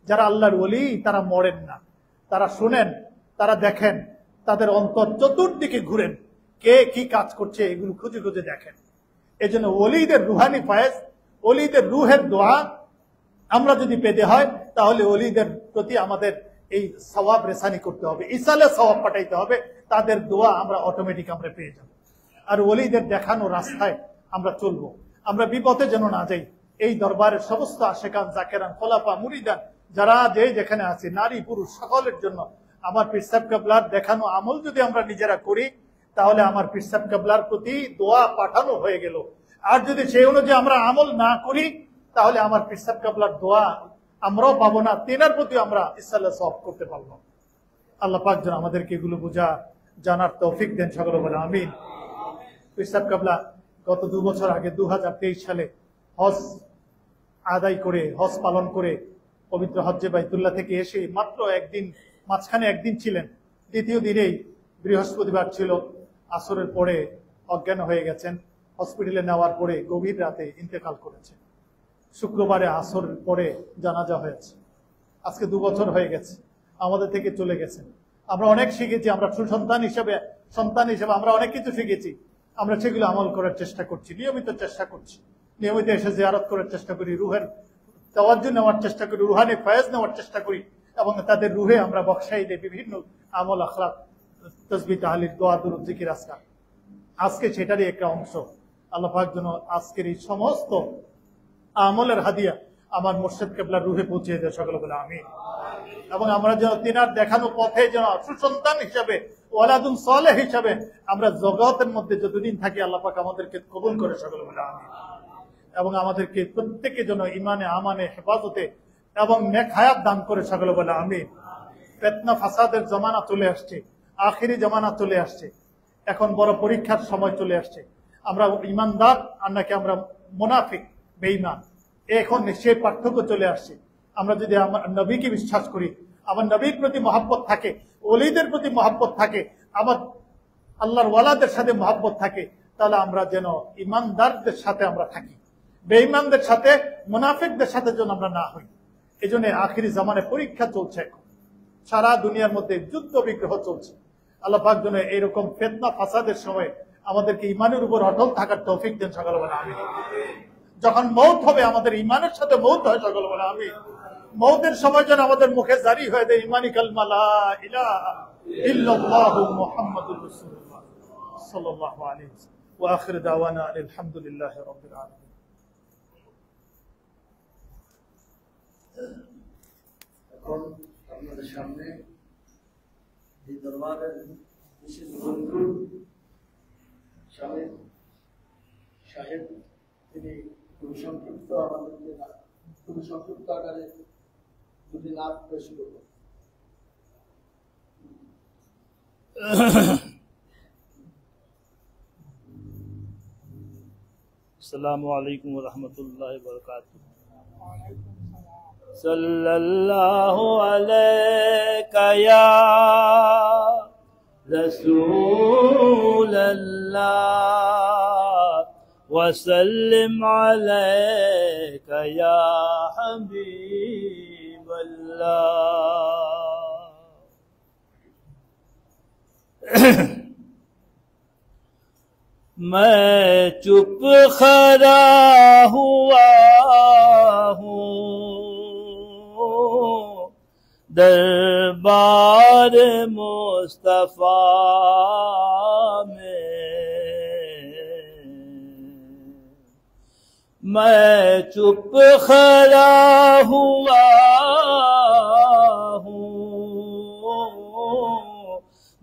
যারা আল্লাহর ওলি তারা মরেন না, তারা শুনেন, তারা দেখেন, তাদের অন্তর চতুর্দিকে ঘুরেন, কে কি কাজ করছে এগুলো খুঁজে খুঁজে দেখেন। এজন্য ওলিদের রুহানি ফয়েজ, ওলিদের রুহের দোয়া আমরা যদি পেতে হয় তাহলে ওলিদের প্রতি আমাদের এই সওয়াব রেসানি করতে হবে, ইসালে সওয়াব পাঠাইতে হবে, তাদের দোয়া আমরা অটোমেটিক আমরা পেয়ে যাব। আর ওলিদের দেখানো রাস্তায় আমরা চলবো, আমরা বিপথে যেন না যাই। এই দরবারের সমস্ত আশেকান, জাকেরান, খোলাফা, মুরিদান যারা যেখানে আছে, নারী পুরুষ সকলের জন্য আমার পীর সাহেব কেবলার দেখানো আমল যদি আমরা নিজেরা করি তাহলে আমার পীর সাহেব কেবলার প্রতি দোয়া পাঠানো হয়ে গেল। আর যদি সেই অনুযায়ী আমরা আমল না করি তাহলে আমার পীর সাহেব কেবলার দোয়া আমরাও পাবো না, তেনার প্রতি আমরা ইসলাম সওয়াব করতে পারবো। আল্লাহ পাক যেন আমাদেরকে এগুলো বোঝা জানার তৌফিক দেন, সকলে বলে আমিন। পীর সাহেব কেবলা গত 2 বছর আগে 2023 সালে হজ আদায় করে, হজ পালন করে পবিত্র হজ্জে বাইতুল্লাহ থেকে এসে মাত্র একদিন, মাঝখানে একদিন ছিলেন, দ্বিতীয় দিনেই বৃহস্পতিবার ছিল, আসরের পরে অজ্ঞান হয়ে গেছেন। হসপিটালে নেওয়ার পরে গভীর রাতে ইন্তেকাল করেছেন। শুক্রবারে আসরের পরে জানাজা হয়েছে। আজকে 2 বছর হয়ে গেছে আমাদের থেকে চলে গেছেন। আমরা অনেক শিখেছি, আমরা সন্তান হিসেবে আমরা অনেক কিছু শিখেছি, আমরা সেগুলো আমল করার চেষ্টা করছি, নিয়মিত চেষ্টা করছি, নিয়মিত এসে জিয়ারত করার চেষ্টা করি, রুহের তাওয়াজ্জুহ নেওয়ার চেষ্টা করি, রুহানি ফয়েজ নেওয়ার চেষ্টা করি এবং তাদের রুহে আমরা বখশাই দেই বিভিন্ন আমল, আখলাক, তাসবিহ, তাহলিল, দোয়া, দুরূদ, জিকির, আজকার। আজকে সেটারই একটা অংশ। আল্লাহ পাক যেন আজকের এই সমস্ত আমলের হাদিয়া আমার মুর্শিদ কেবলার রুহে পৌঁছে দেয়, সকলে বলে আমিন। এবং আমরা যেন তিনার দেখানো পথে যেন সুসন্তান হিসাবে, ওয়ালাদুন সালেহ হিসাবে আমরা জগতের মধ্যে যতদিন থাকি আল্লাহ পাক আমাদেরকে কবুল করে, সকলে বলে আমিন। এবং আমাদেরকে প্রত্যেকে যেন ইমানে, আমানে, হেফাজতে এবং নেক হায়াত দান করে, সকলে বলে আমিন। ফিতনা ফাসাদের জমানা চলে আসছে, আখিরি জমানা চলে আসছে, এখন বড় পরীক্ষার সময় চলে আসছে। আমরা ইমানদার আর নাকি আমরা মুনাফিক, বেঈমান, এখন সেই পার্থক্য চলে আসছে। আমরা যদি আমার নবীকে বিশ্বাস করি, আমার নবীর প্রতি মহব্বত থাকে, ওলিদের প্রতি মহব্বত থাকে, আমার আল্লাহর ওয়ালাদের সাথে মহব্বত থাকে, তাহলে আমরা যেন ইমানদারদের সাথে আমরা থাকি, বেঈমানদের সাথে, মুনাফিকদের সাথে যেন আমরা না হই। এই জন্য আখিরি জামানে পরীক্ষা চলছে, এখন সারা দুনিয়ার মধ্যে যুদ্ধ বিগ্রহ চলছে। আল্লাহ পাক যেন এইরকম ফিতনা ফাসাদের সময় আমাদেরকে ইমানের উপর অটল থাকার তৌফিক দেন, সকলে বলে আমিন। যখন মৌত হবে আমাদের ইমানের সাথে মৌত হয়, সকলে বলে আমিন। মৌতের সময় যেন আমাদের মুখে জারি হয়ে দেয় ইমানি কালমা লা ইলাহা ইল্লাল্লাহু মুহাম্মাদুর রাসূলুল্লাহ সাল্লাল্লাহু আলাইহি ওয়াসাল্লাম। ওয়া আখির দাওয়ানা আলহামদুলিল্লাহি রাব্বিল আলামিন। এখন আপনাদের সামনে এই দরবারের বিশেষ বন্ধু শাহেদ সাহেব, তিনি খুব সংক্ষিপ্ত আমাদেরকে খুব সংক্ষিপ্ত আকারে দুটি নাম পেশ করবেন। আসসালামু আলাইকুম ওয়া রাহমাতুল্লাহি ওয়া বারাকাতুহু। সাল্লাল্লাহু আলাইকা ইয়া রাসূলাল্লাহ ওয়া সাল্লিম আলাইকা ইয়া হাবিবাল্লাহ। मैं चुप खड़ा हुआ हूँ दरबार मुस्तफा में, मैं चुप खड़ा हुआ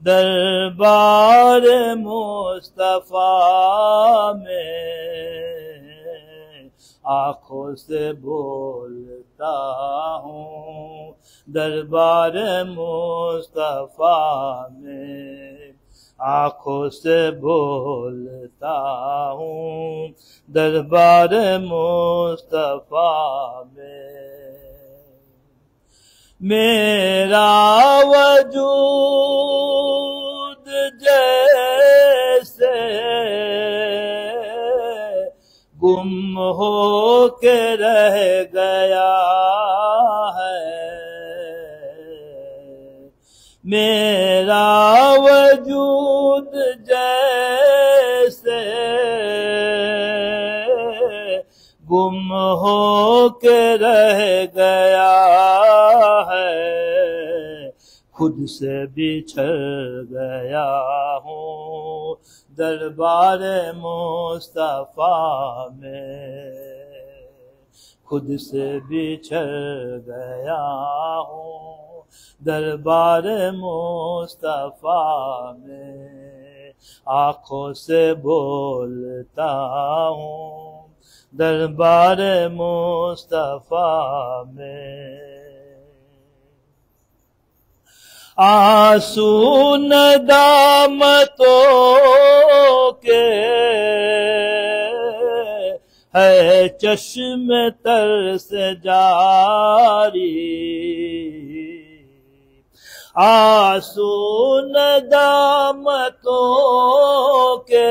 दरबार मुस्तफा में, आँखों से बोलता हूँ दरबार मुस्तफा में, आँखों से बोलता हूँ दरबार मुस्तफा में। मेरा वजूद जैसे गुम हो के रह गया है, मेरा वजूद जैसे गुम हो के रह गया है, खुद से बिछड़ गया हूँ दरबार मुस्तफा में, खुद से बिछड़ गया हूँ दरबार मुस्तफा में, आँखों से बोलता हूँ दरबार मुस्तफा में। आंसू नदामतों के है चश्मे तर से जारी, आंसू नदामतों के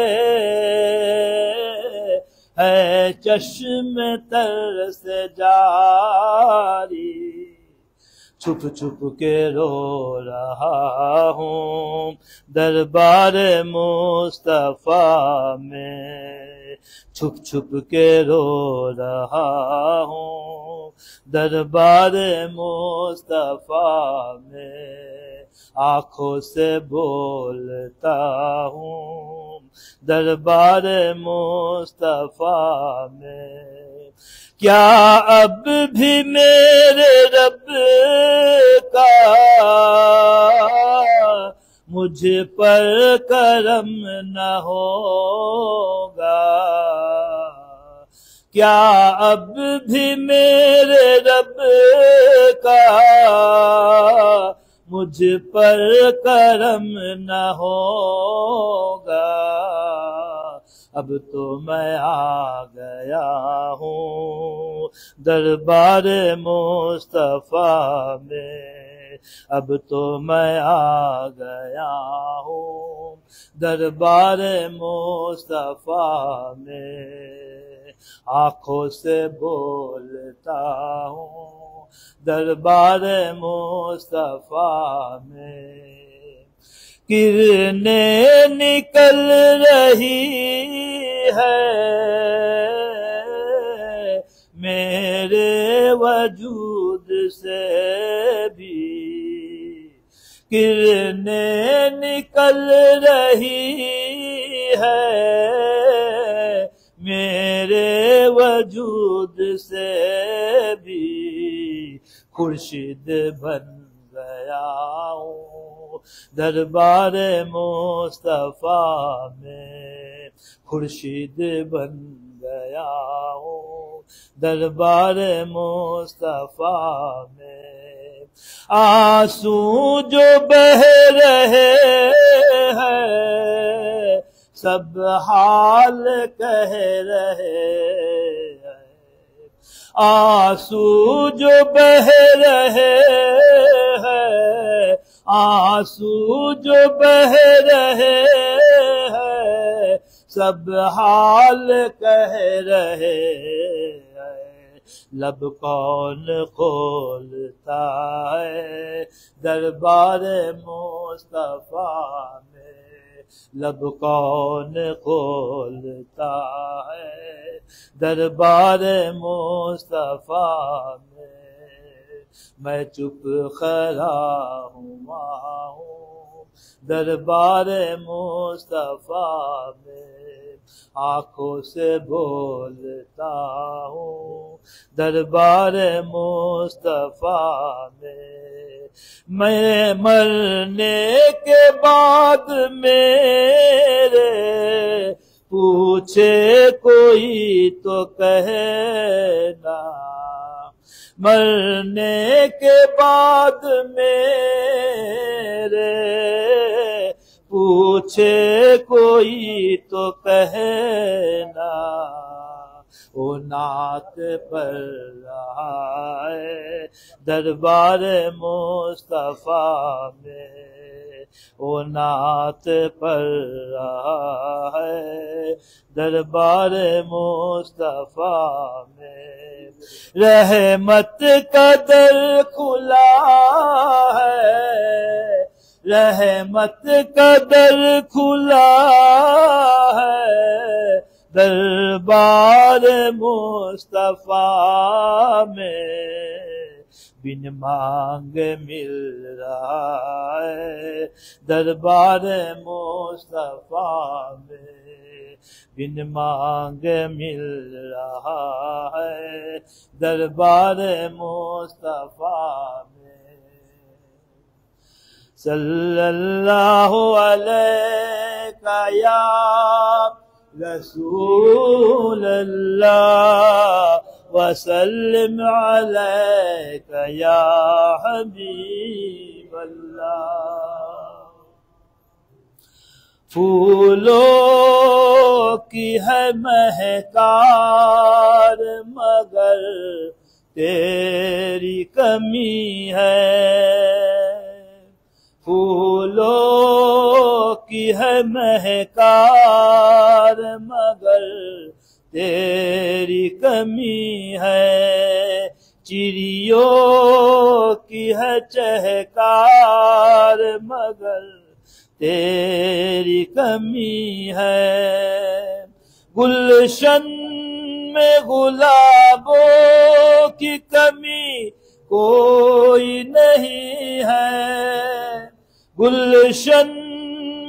है चश्मे तर से जारी, छुप छुप के रो रहा हूँ दरबार मुस्तफा में, छुप छुप के रो रहा हूँ दरबार मुस्तफा में, आँखों से बोलता हूँ दरबार मुस्तफा में। क्या अब भी मेरे रब का मुझ पर करम न होगा, क्या अब भी मेरे रब का मुझ पर करम न होगा, अब तो मैं आ गया हूँ दरबार मुस्तफा में, अब तो मैं आ गया हूँ दरबार मुस्तफा में, आँखों से बोलता हूँ दरबार मुस्तफा में। किरणें निकल रही है मेरे वजूद से भी, किरणें निकल रही है मेरे वजूद से भी, खुर्शीद बन गया हूँ दरबार मुस्तफा में, खुर्शीद बन गया हूँ दरबार मुस्तफा में। आंसू जो बह रहे हैं सब हाल कह रहे हैं, आंसू जो बह रहे हैं, आंसू जो बह रहे हैं सब हाल कह रहे हैं, लब कौन खोलता है दरबार मुस्तफा में, लब कौन खोलता है दरबार मुस्तफा में। मैं चुप खड़ा हूँ दरबार मुस्तफा में, आँखों से बोलता हूँ दरबार मुस्तफा में। मैं मरने के बाद मेरे पूछे कोई तो कहना, मरने के बाद मेरे पूछे कोई तो कहना, वो नात पढ़ रहा है दरबार मुस्तफा में, वो नात पढ़ रहा है दरबार मुस्तफा में। रहमत का दर खुला है, रहमत का दर खुला है दरबार मुस्तफा में, बिन मांग मिल रहा है दरबार मुस्तफा में, बिन मांग मिल रहा है दरबार मुस्तफा में। सल्लल्लाहु अलैका या रसूल अल्लाह वसल्लिम अलैका या हबीब अल्लाह। फूलों की है महकार मगर तेरी कमी है, फूलों की है महकार मगर तेरी कमी है, चिड़ियों की है चहकार मगर तेरी कमी है। गुलशन में गुलाबों की कमी कोई नहीं है, गुलशन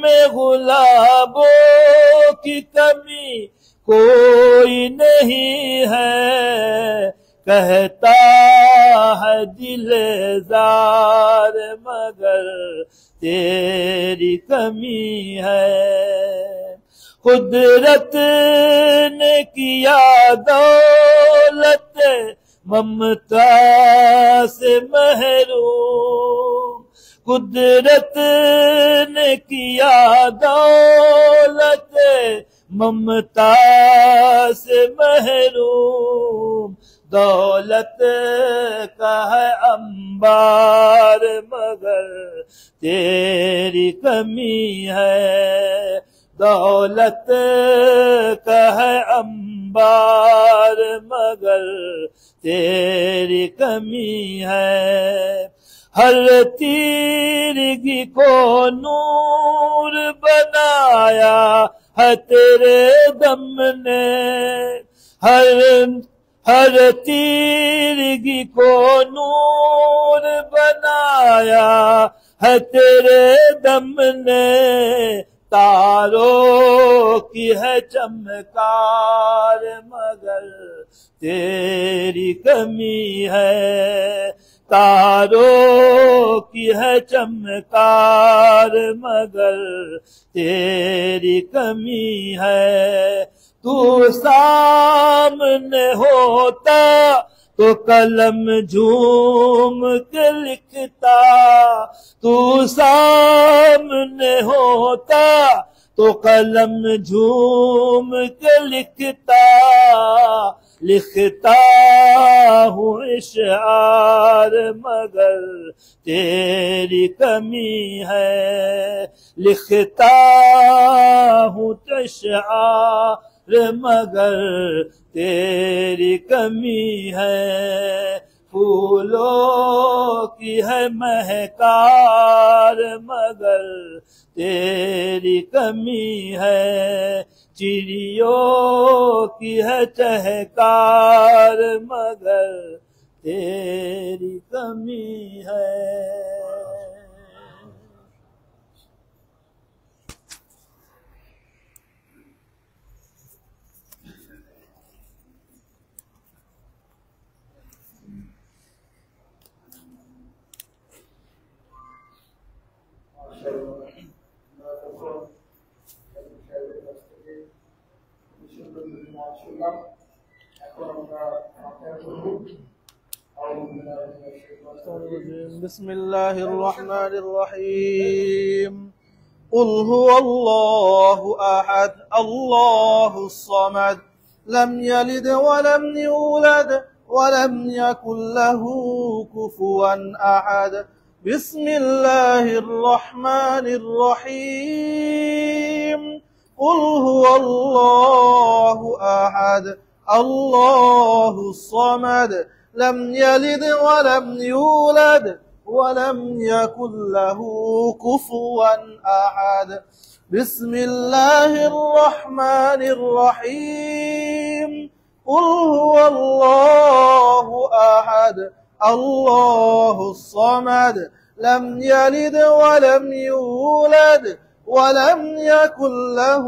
में गुलाबों की कमी कोई नहीं है, कहता है दिलदार मगर तेरी कमी है। कुदरत ने किया दौलत ममता से महरूम, कुदरत ने किया दौलत ममता से महरूम, दौलत का है अंबार मगर तेरी कमी है, दौलत का है अंबार मगर तेरी कमी है। हर तीरगी को नूर बनाया है तेरे दम ने, हर तीरगी को नूर बनाया है तेरे दम ने, तारों की है चमकार मगर तेरी कमी है, तारों की है चमकार मगर तेरी कमी है। तू सामने होता तो कलम झूम के लिखता, तू सामने होता तो कलम झूम के लिखता, लिखता हूँ इशार मगर तेरी कमी है, लिखता हूँ इशार मगर तेरी कमी है। फूलों की है महकार मगर तेरी कमी है, चिड़ियों की है चहकार मगर तेरी कमी है। बिस्मिल्लाहिर्रहमानिर्रहीम। क़ुल हुवल्लाहु अहद अल्लाहुस समद لم يلد ولم يولد ولم يكن له كفوا أحد. بسم الله الرحمن الرحيم. قل هو الله أحد الله الصمد لم يلد ولم يولد ولم يكن له كفوا أحد. بسم الله الرحمن الرحيم. قل هو الله أحد الله الصمد لم يلد ولم يولد ولم يكن له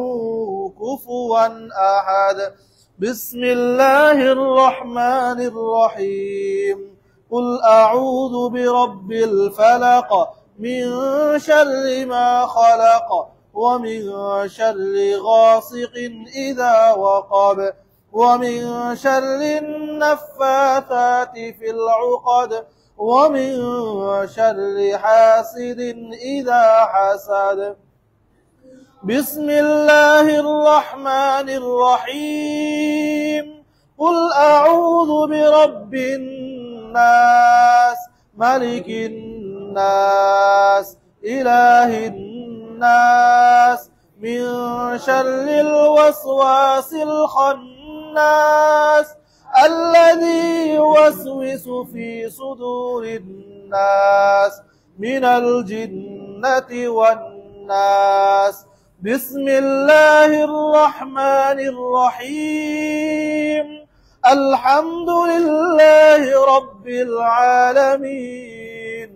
كفوا أحد. بسم الله الرحمن الرحيم. قل أعوذ برب الفلق من شر ما خلق ومن شر غاسق إذا وقب ومن شر النفاثات في العقد ومن شر حاسد إذا حسد. بسم الله الرحمن الرحيم. قل أعوذ برب الناس ملك الناس إله الناس من شر الوسواس الخناس الذي يوسوس في صدور الناس من الجنة والناس. بسم الله الرحمن الرحيم. الحمد لله رب العالمين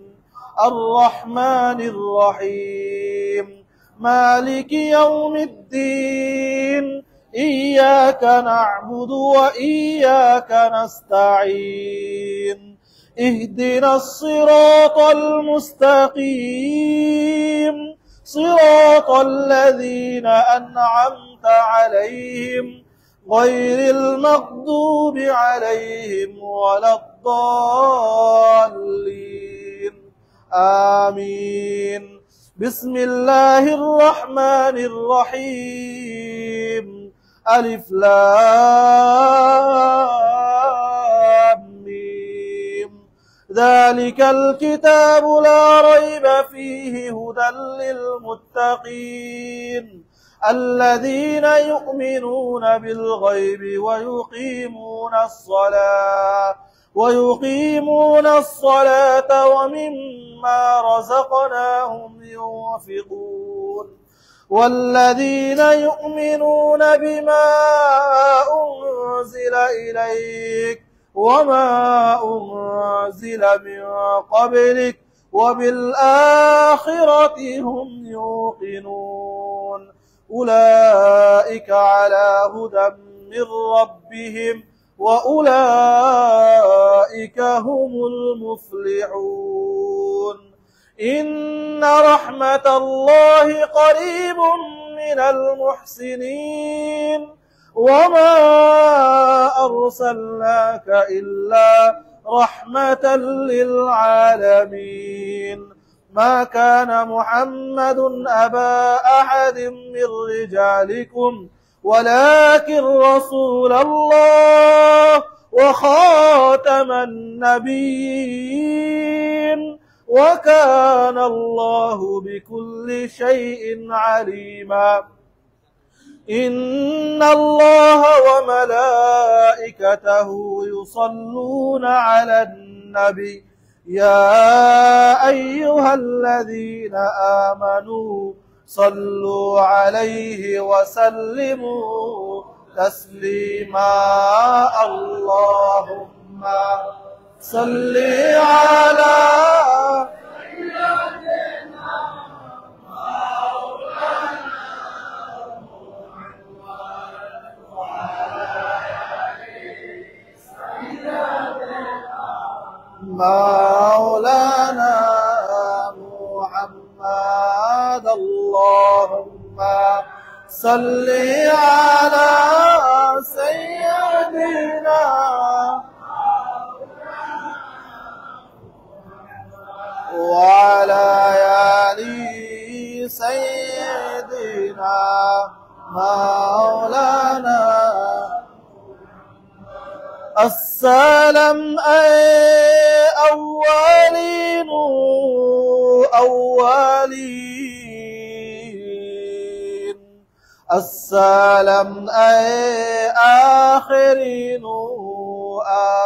الرحمن الرحيم مالك يوم الدين إياك نعبد وإياك نستعين اهدنا الصراط المستقيم صراط الذين أنعمت عليهم غير المغضوب عليهم ولا الضالين آمين. بسم الله الرحمن الرحيم. ألف لام ميم. ذلك الكتاب لا ريب فيه هدى للمتقين الذين يؤمنون بالغيب ويقيمون الصلاة ومما رزقناهم ينفقون والذين يؤمنون بما أنزل إليك وما أنزل من قبلك وبالآخرة هم يوقنون أولئك على هدى من ربهم وأولئك هم المفلحون. إن رحمة الله قريب من المحسنين وما أرسلناك إلا رحمة للعالمين. ما كان محمد أبا أحد من رجالكم ولكن رسول الله وخاتم النبيين وكان الله بكل شيء عليما. إن الله وملائكته يصلون على النبي يا أيها الذين آمنوا صلوا عليه وسلموا تسليما. اللهم صل على مولانا محمد. اللهم صل على سيدنا وعلى آل سيدنا مولانا السلام أي أولين أولين السلام أي آخرين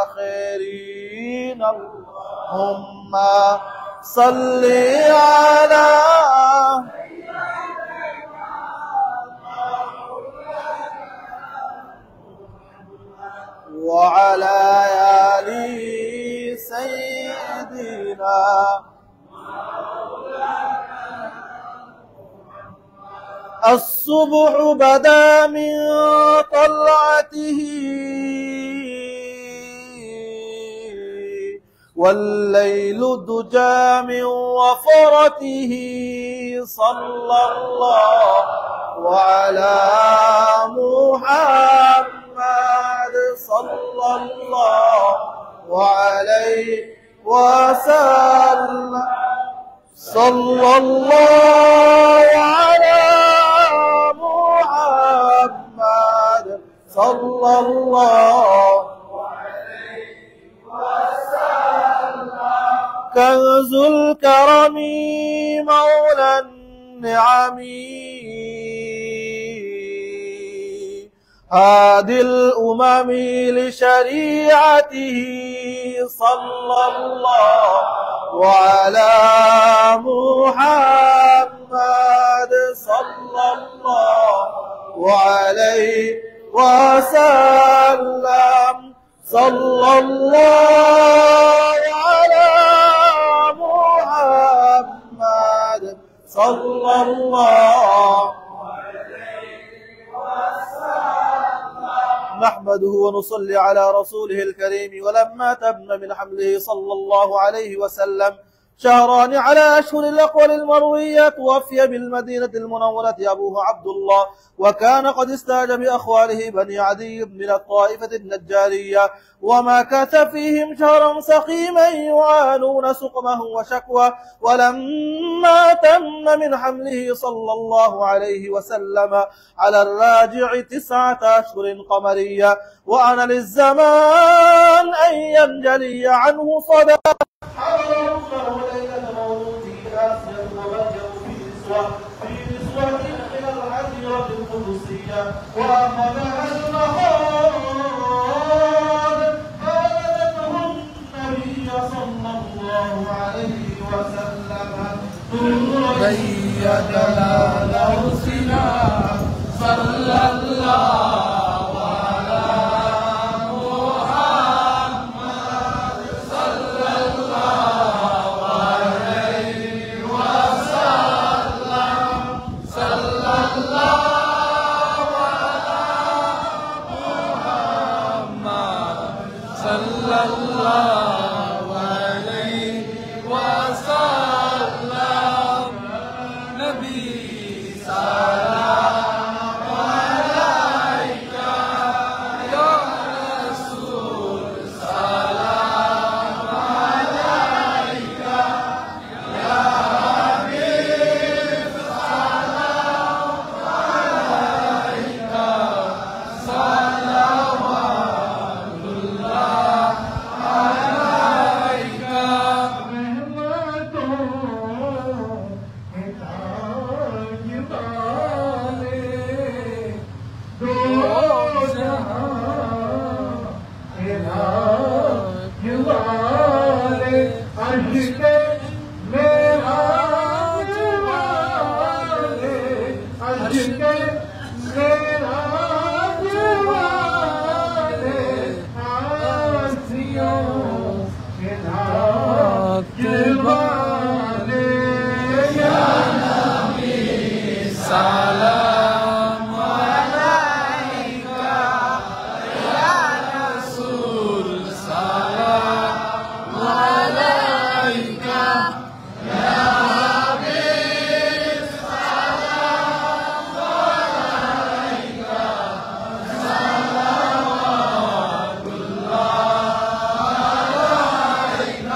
آخرين اللهم صل على وعلى آل سيدنا الصبح بدا من طلعته والليل دجى من وفرته صلى الله على محمد صلى الله عليه وسلم صلى الله على محمد صلى الله عليه وسلم كنز الكرم مولى النعم هادي الأمم لشريعته صلى الله على محمد صلى الله عليه وسلم صلى الله على محمد صلى الله نحمده ونصلي على رسوله الكريم ولما تم من حمله صلى الله عليه وسلم شهران على أشهر الأقوال المروية توفي بالمدينة المنورة أبوه عبد الله وكان قد استاج بأخواله بني عدي من الطائفة النجارية ومكث فيهم شهرا سقيما يعانون سقمه وشكوى ولما تم من حمله صلى الله عليه وسلم على الراجع 9 أشهر قمرية وأن للزمان أن ينجلي عنه صدى حضر الله ليلة مولوده آسيا وبدأ في نسوة من الحجرة القدسية وأخذها النهار فولدته النبي صلى الله عليه وسلم بين له سنا صلى الله على محمد صلى الله عليه وسلم صلى الله على محمد صلى الله عليه وسلم نبي سلام عليك يا رسول سلام عليك يا حبيب سلام عليك صلوات الله عليك سلام عليك يا رسول سلام عليك يا حبيب سلام عليك صلوات الله عليك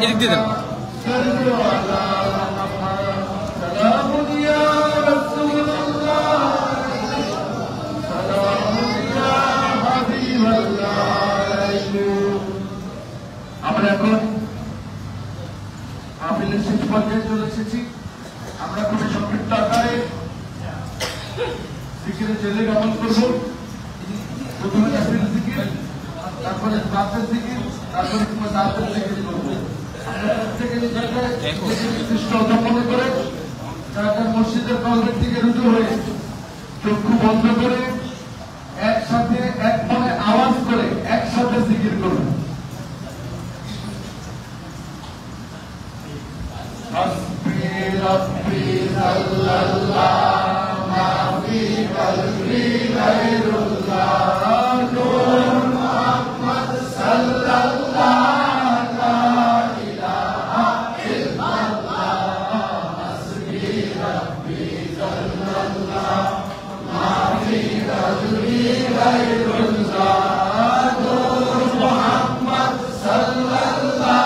এদিক দিয়ে দেন। আমরা এখন মাহফিলের শেষ পর্যায়ে চলে এসেছি। আমরা খুবই সংক্ষিপ্ত আকারে জিকিরের জেলের আমল করব। প্রথমে নাফিল জিকির, তারপরে রাতের জিকির, তারপরে রাতের জিকির করব। আমরা প্রত্যেকে নিজেদের নির্দিষ্ট মনে করে যার মসজিদের কলবের দিকে রুজু হয়ে চক্ষু বন্ধ করে একসাথে এক মনে আওয়াজ করে একসাথে জিকির করব। حسبي ربي صلى الله ما في قلبي غير الله نور محمد صلى الله لا إله إلا الله حسبي ربي صلى الله ما في قلبي غير الله نور محمد صلى الله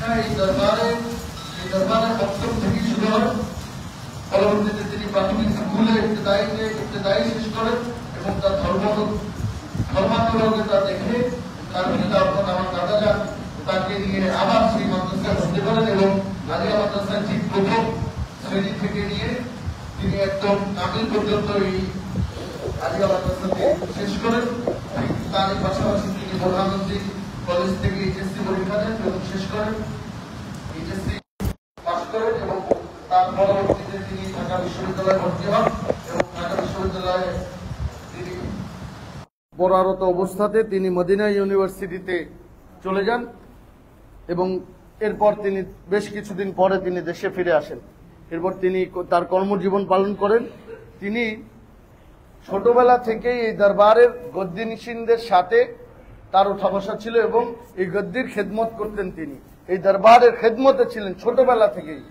শিক্ষা এই দরবারের বক্তব্য থেকেই শুরু হয়। পরবর্তীতে তিনি প্রাথমিক স্কুলে ইবতেদায়ী শেষ করেন এবং তার ধর্মান্তরতা দেখে তার পিতা অর্থাৎ আমার দাদা যান তাকে নিয়ে আবার সেই মাদ্রাসায় ভর্তি করেন এবং আলিয়া মাদ্রাসায় ঠিক প্রথম শ্রেণী থেকে নিয়ে তিনি একদম কামিল পর্যন্ত এই আলিয়া মাদ্রাসাতে শেষ করেন। তারই পাশাপাশি তিনি প্রধানমন্ত্রী কলেজ থেকে এইচএসসি পরীক্ষা দেন এবং শেষ করেন, এইচএসসি পাস করেন এবং তার পরবর্তীতে তিনি ঢাকা বিশ্ববিদ্যালয়ে ভর্তি হন এবং ঢাকা বিশ্ববিদ্যালয়ে তিনি পড়ারত অবস্থাতে তিনি মদিনা ইউনিভার্সিটিতে চলে যান এবং এরপর তিনি বেশ কিছুদিন পরে তিনি দেশে ফিরে আসেন। এরপর তিনি তার কর্মজীবন পালন করেন। তিনি ছোটবেলা থেকেই এই দরবারের গদ্দিনিশিনদের সাথে তার উঠা বসা ছিল এবং এই গদ্দির খেদমত করতেন। তিনি এই দরবারের খেদমতে ছিলেন ছোটবেলা থেকেই।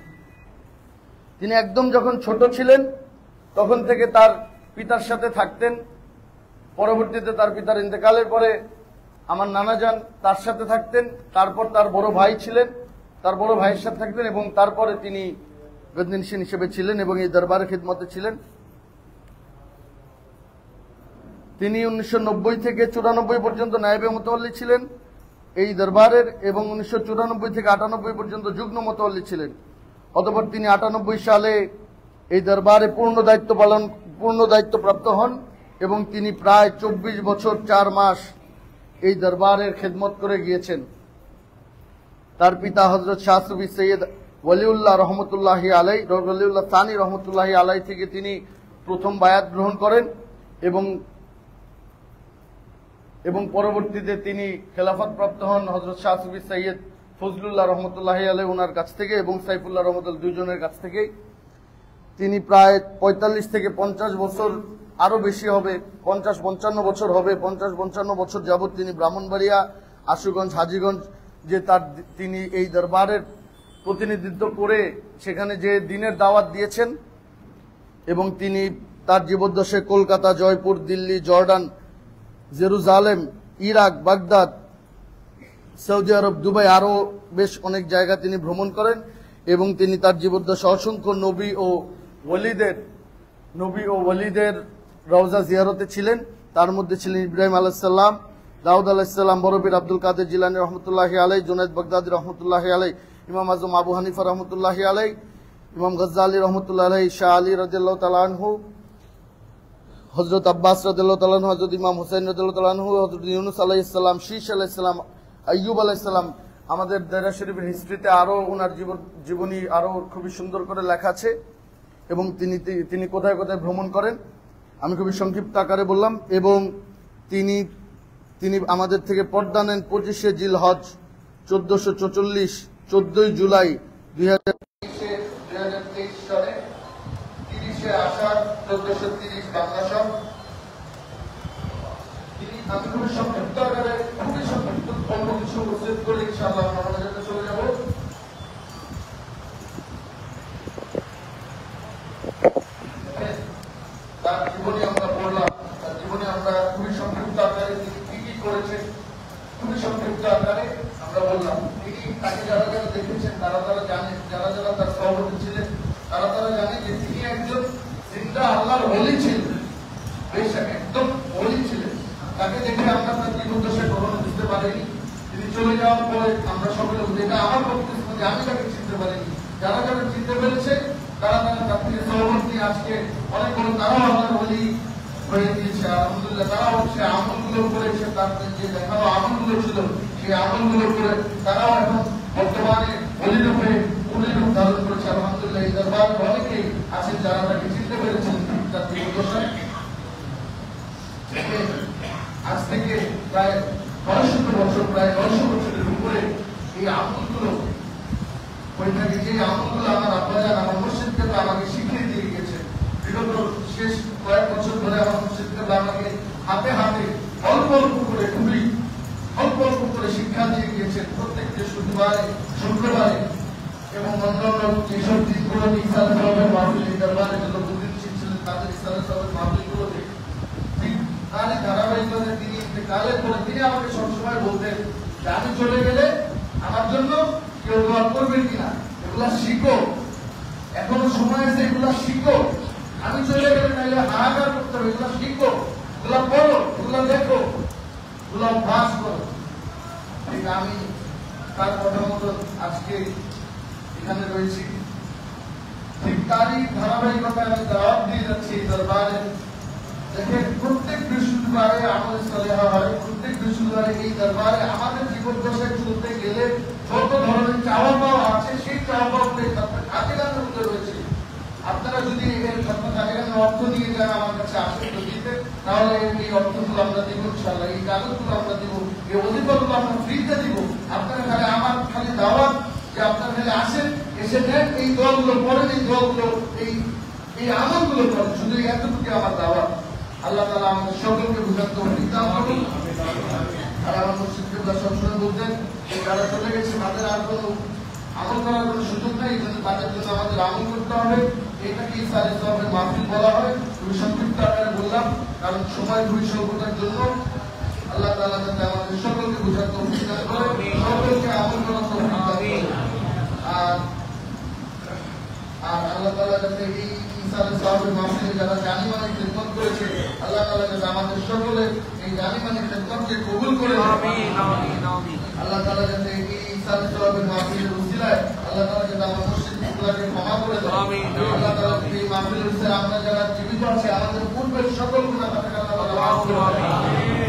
তিনি একদম যখন ছোট ছিলেন তখন থেকে তার পিতার সাথে থাকতেন। পরবর্তীতে তার পিতার ইন্তেকালের পরে আমার নানা যান তার সাথে থাকতেন। তারপর তার বড় ভাই ছিলেন, তার বড় ভাইয়ের সাথে থাকতেন এবং তারপরে তিনি গদ্দিনিশিন হিসেবে ছিলেন এবং এই দরবারের খিদমতে ছিলেন। তিনি 1990 থেকে 94 পর্যন্ত নায়েবে মুতাওয়াল্লি ছিলেন এই দরবারের এবং 1994 থেকে 98 পর্যন্ত যুগ্ম মুতাওয়াল্লি ছিলেন। অতঃপর তিনি 98 সালে এই দরবারে পূর্ণ দায়িত্ব প্রাপ্ত হন এবং তিনি প্রায় 24 বছর 4 মাস এই দরবারের খেদমত করে গিয়েছেন। তার পিতা হযরত শাহ সুফি সৈয়দ ওয়ালিউল্লাহ রহমতুল্লাহি আলাইহি ওয়ালিউল্লাহ সানি রহমতুল্লাহি আলাইহি থেকে তিনি প্রথম বায়াত গ্রহণ করেন এবং পরবর্তীতে তিনি খেলাফত প্রাপ্ত হন হযরত শাহ সুফি সৈয়দ ফজলুল্লাহ রহমতুল্লাহি আলাইহি ওনার কাছ থেকে এবং সাইফুল্লাহ রহমতুল্লাহ দুইজনের কাছ থেকে। তিনি প্রায় 45 থেকে 50 বছর, আরো বেশি হবে, 50-55 বছর হবে, 50-55 বছর যাবৎ তিনি ব্রাহ্মণবাড়িয়া, আশুগঞ্জ, হাজীগঞ্জ যে তিনি এই দরবারের প্রতিনিধিত্ব করে সেখানে যে দিনের দাওয়াত দিয়েছেন এবং তিনি তার জীবদ্দশায় Kolkata, Jaipur, Delhi, Jordan, Jerusalem, Iraq, Baghdad, Saudi Arabia, Dubai আরো বেশ অনেক জায়গা তিনি ভ্রমণ করেন এবং তিনি তার জীবদ্দশায় অসংখ্য নবী ও ওয়ালিদের রওজা জিয়ারতে ছিলেন। তার মধ্যে ছিলেন ইব্রাহিম আলাইহিস সালাম, দাউদ আলাইহিস সালাম, বড়পীর আব্দুল কাদের জিলানী রহমতুল্লাহি আলাইহি, জুনাইদ বাগদাদি রহমতুল্লাহি আলাইহি, ইমাম আজম আবু হানিফা রহমতুল্লাহি আলাইহি, ইমাম গজ্জালি রহমতুল্লাহি আলাইহি, শাহ আলী রাদিয়াল্লাহু তাআলা আনহু, হযরত আব্বাস রাদিয়াল্লাহু তাআলা আনহু, হযরত ইমাম হুসাইন রাদিয়াল্লাহু তাআলা আনহু, হযরত ইউনুস আলাইহিস সালাম, শীশ আলাইহিস সালাম, আইয়ুব আলাইহিস সালাম। আমাদের দায়রা শরীফের হিস্ট্রিতে আরো ওনার জীবনী আরো খুবই সুন্দর করে লেখা আছে এবং তিনি কোথায় কোথায় ভ্রমণ করেন আমি খুবই সংক্ষিপ্ত আকারে বললাম। এবং তিনি আমাদের থেকে পর্দা নেন 25শে জিলহজ 1444, 14ই জুলাই 2023 সালে, 30শে আষাঢ় 1430 বাংলা সব। আমি খুবই সংক্ষিপ্ত আকারে অল্প কিছু উপস্থিত করে ইনশাআল্লাহ আমরা যেতে চলে যাব। তার জীবনী আমরা পড়লাম, তার জীবনী আমরা খুবই সংক্ষিপ্ত আকারে তিনি কি করেছেন খুবই সংক্ষিপ্ত আকারে আমরা বললাম। তাকে যারা যারা দেখেছেন তারা জানেন, যারা যারা তার সহবর্তী ছিলেন তারা জানে যে তিনি একজন জিন্দা আল্লাহর ওলি ছিলেন, বেশ একদম ওলি ছিলেন। তাকে দেখে আমরা তার জীবদ্দশায় কখনো বুঝতে পারিনি। তিনি চলে যাওয়ার পরে আমরা সকলে এটা আমার বক্তব্য যে আমি তাকে চিনতে পারিনি। যারা যারা চিনতে পেরেছে তারা তার থেকে সহবর্তী আজকে অনেক বড় তারাও আল্লাহর ওলি হয়ে গিয়েছে। আলহামদুলিল্লাহ তারাও সে আমলগুলো করেছে, তার যে দেখানো আমলগুলো ছিল সেই আমলগুলো করে তারাও এখন বর্তমানে ওলি রূপে ধারণ করেছে। আলহামদুলিল্লাহ এই দরবারে অনেকেই আছেন যারা তাকে চিনতে পেরেছেন তার জীবদ্দশায়। আজ থেকে প্রায় 900 বছর, প্রায় 900 বছরের উপরে এই আমলগুলো হয়ে থাকে। যে আমলগুলো আমার আব্বাজান আমার মসজিদকে আমাকে শিখিয়ে দিয়ে গেছেন। বিগত শেষ কয়েক বছর ধরে আমার মসজিদকে আমাকে হাতে হাতে অল্প অল্প করে খুবই অল্প অল্প করে শিক্ষা দিয়ে গিয়েছেন। প্রত্যেকটি শুক্রবারে এবং অন্যান্য যেসব দিনগুলো ইসলামের সবের মাহফিল, দরবারে যত বুদ্ধিন ছিলেন তাদের ইসলামের সবের মাহফিলগুলোতে ঠিক তারই ধারাবাহিকতায় তিনি ইন্তেকালের পরে তিনি আমাকে সবসময় বলতেন যে আমি চলে গেলে আমার জন্য কেউ দোয়া করবে কিনা, এগুলা শিখো, এখনো সময় আছে, এগুলা শিখো। আমি চলে গেলে নাইলে হাহাকার করতে হবে, এগুলা শিখো, এগুলা পড়ো, এগুলা দেখো, এগুলা অভ্যাস করো। ঠিক আমি তার কথা মতো আজকে এখানে রয়েছি, ঠিক তারই ধারাবাহিকতা আমি দাওয়াত দিয়ে যাচ্ছি এই দরবারে। দেখেন প্রত্যেক বৃহস্পতিবারে আমল সালেহা হয়, প্রত্যেক বৃহস্পতিবারে এই দরবারে আমাদের জীবন দশায় চলতে গেলে যত ধরনের চাওয়া পাওয়া আছে সেই চাওয়া পাওয়াগুলো কাজে গানের মধ্যে রয়েছে। আপনারা যদি এর কাজে গানের অর্থ নিয়ে যান আমার কাছে আসেন তো দিতে, তাহলে এই অর্থগুলো আমরা দিব ইনশাআল্লাহ, এই কাগজগুলো আমরা দিব, এই অধিকারগুলো আমরা ফ্রিতে দিব। আপনারা খালি আমার খালি দাওয়াত যে আপনারা খালি আসেন, এসে নেন, এই দোয়াগুলো পড়েন, এই দোয়াগুলো এই আমলগুলো করেন, শুধু এতটুকু আমার দাওয়াত। আল্লাহ তাআলা আমাদের সকলকে বুঝাতে দান করুন। আর আমার মুর্শিদকে সবসময় বলতেন যারা চলে গেছে তাদের আর কোনো আমল করার কোনো সুযোগ নেই, কিন্তু তাদের জন্য আমাদের আমল করতে হবে। এটাকে সারে সবের মাহফিল বলা হয়। খুবই সংক্ষিপ্ত আকারে বললাম, কারণ সময় খুবই স্বল্পতার জন্য। আল্লাহ তাআলা যাতে আমাদের সকলকে বুঝাতে দান করেন, সকলকে আমল করার তৌফিক দান করেন। আর আল্লাহ তাআলা যাতে এই ইনসানের সাহাবের মাহফিলে যারা জানি মানে খিদমত করেছে, আল্লাহ তাআলা যাতে আমাদের সকলে এই জানি মানে খিদমতকে কবুল করে নেন। আমিন আমিন আমিন। আল্লাহ তাআলা যাতে এই ইনসানের সাহাবের মাহফিলের উসিলায় আল্লাহ তাআলা যাতে আমার মুশরিকগুলোকে ক্ষমা করে দেন। আমিন। আল্লাহ তাআলা এই মাহফিলের উসিলায় আমরা যারা জীবিত আছি আমাদের পূর্বের সকল গুনাহ খাতা আল্লাহ মাফ করে দেন।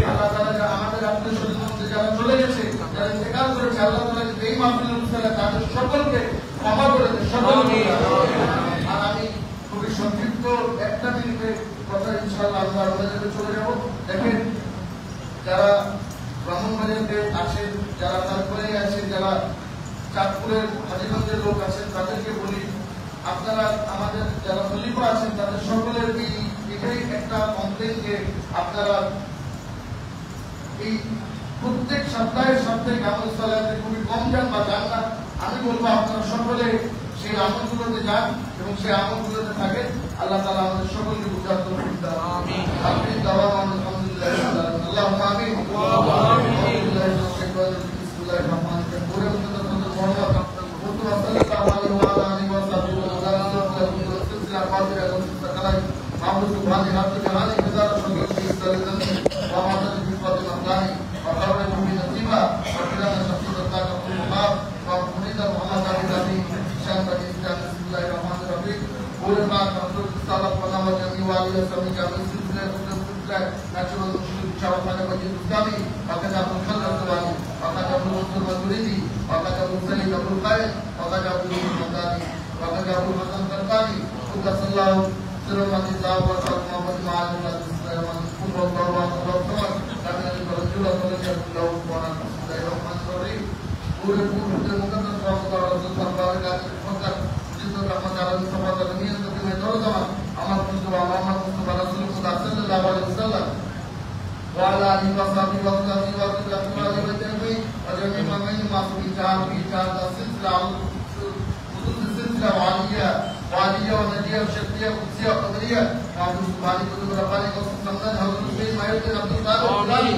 আল্লাহ তাআলা যারা আমাদের আত্মীয়-স্বজন মধ্যে যারা চলে গেছে, যারা ইন্তেকাল করেছে, আল্লাহ তাআলা যাতে এই মাহফিলের উসিলায় তাদের সকলকে ক্ষমা করে দেন। সকলকে। আর আমি খুবই সংক্ষিপ্ত একটা মিনিটের কথা ইনশাআল্লাহ আমরা আমাদের চলে যাব। দেখেন যারা ব্রাহ্মণবাড়িয়াতে আছেন, যারা তারপরে আছেন, যারা চাঁদপুরের হাজীগঞ্জের লোক আছেন, তাদেরকে বলি আপনারা আমাদের যারা খলিফা আছেন তাদের সকলের এটাই একটা কমপ্লেন যে আপনারা এই প্রত্যেক সপ্তাহে আমল সালাতে খুবই কম যান বা যান না। আমি বলবো আপনারা সকলে সেই আমলগুলোতে যান এবং সেই আমলগুলোতে থাকেন। আল্লাহ তাআলা আমাদের সকলকে বুঝার তৌফিক দান। আমিন। আমিন। আলহামদুলিল্লাহ। আল্লাহুম্মা আমিন। বিসমিল্লাহির রহমানির রহিম। পুরো মুহাম্মদ সাল্লাল্লাহু আলাইহি ওয়া আলিহি ওয়া সাল্লাম সিলসিলা কাদিরা মুস্তাকালাই মাহমুদ সুবহানি হাত জালালি হাজার সকল সিলসিলা ওয়া মাদাদ ফি ফাতিমা আল্লাহি ওয়া কাররাতু ফি নসিবা ওয়া কিরানা শাফিউল্লাহ কাকুল মুহাব ওয়া মুনিদা মুহাম্মদ আলী শামদানি বিসমিল্লাহির রহমানির রহিম। पूरे बात हमलोग सालत बना हुआ जमी वाली है सभी का सिलसिले सिलसिले नेचुरल मुस्लिम चावल का मजीद उस्तादी वक़्त अब्दुल खल्ल रवानी वक़्त अब्दुल मुस्तफा मदुरीदी वक़्त अब्दुल सलीम अब्दुल कायद वक़्त अब्दुल मुहम्मदानी वक़्त अब्दुल हसन करतानी खुद सल्लल्लाहु अलैहि व सल्लम मोहम्मद माअल्लाह रहमान कुल वल्लाहु समद कभी रसूल सल्लल्लाहु अलैहि वसल्लम पूरे पूरे मुकद्दस रसूल सल्लल्लाहु अलैहि वसल्लम रहमत आलम समाज दुनिया में दौर जमा अमर मुस्तफा मोहम्मद मुस्तफा रसूल खुदा सल्लल्लाहु अलैहि वसल्लम वाला अली वसल्लम वक़्ती वक़्ती वक़्ती और जमी ममीन मासूमी चार का सिलसिला सिलसिला वालिया और नदिया और शक्तिया कुदसिया और कदरिया मासूम सुभानी कुतुब रब्बानी को समदन हज़रत हुसैन माहिर अब्दुल कादिर गुलामी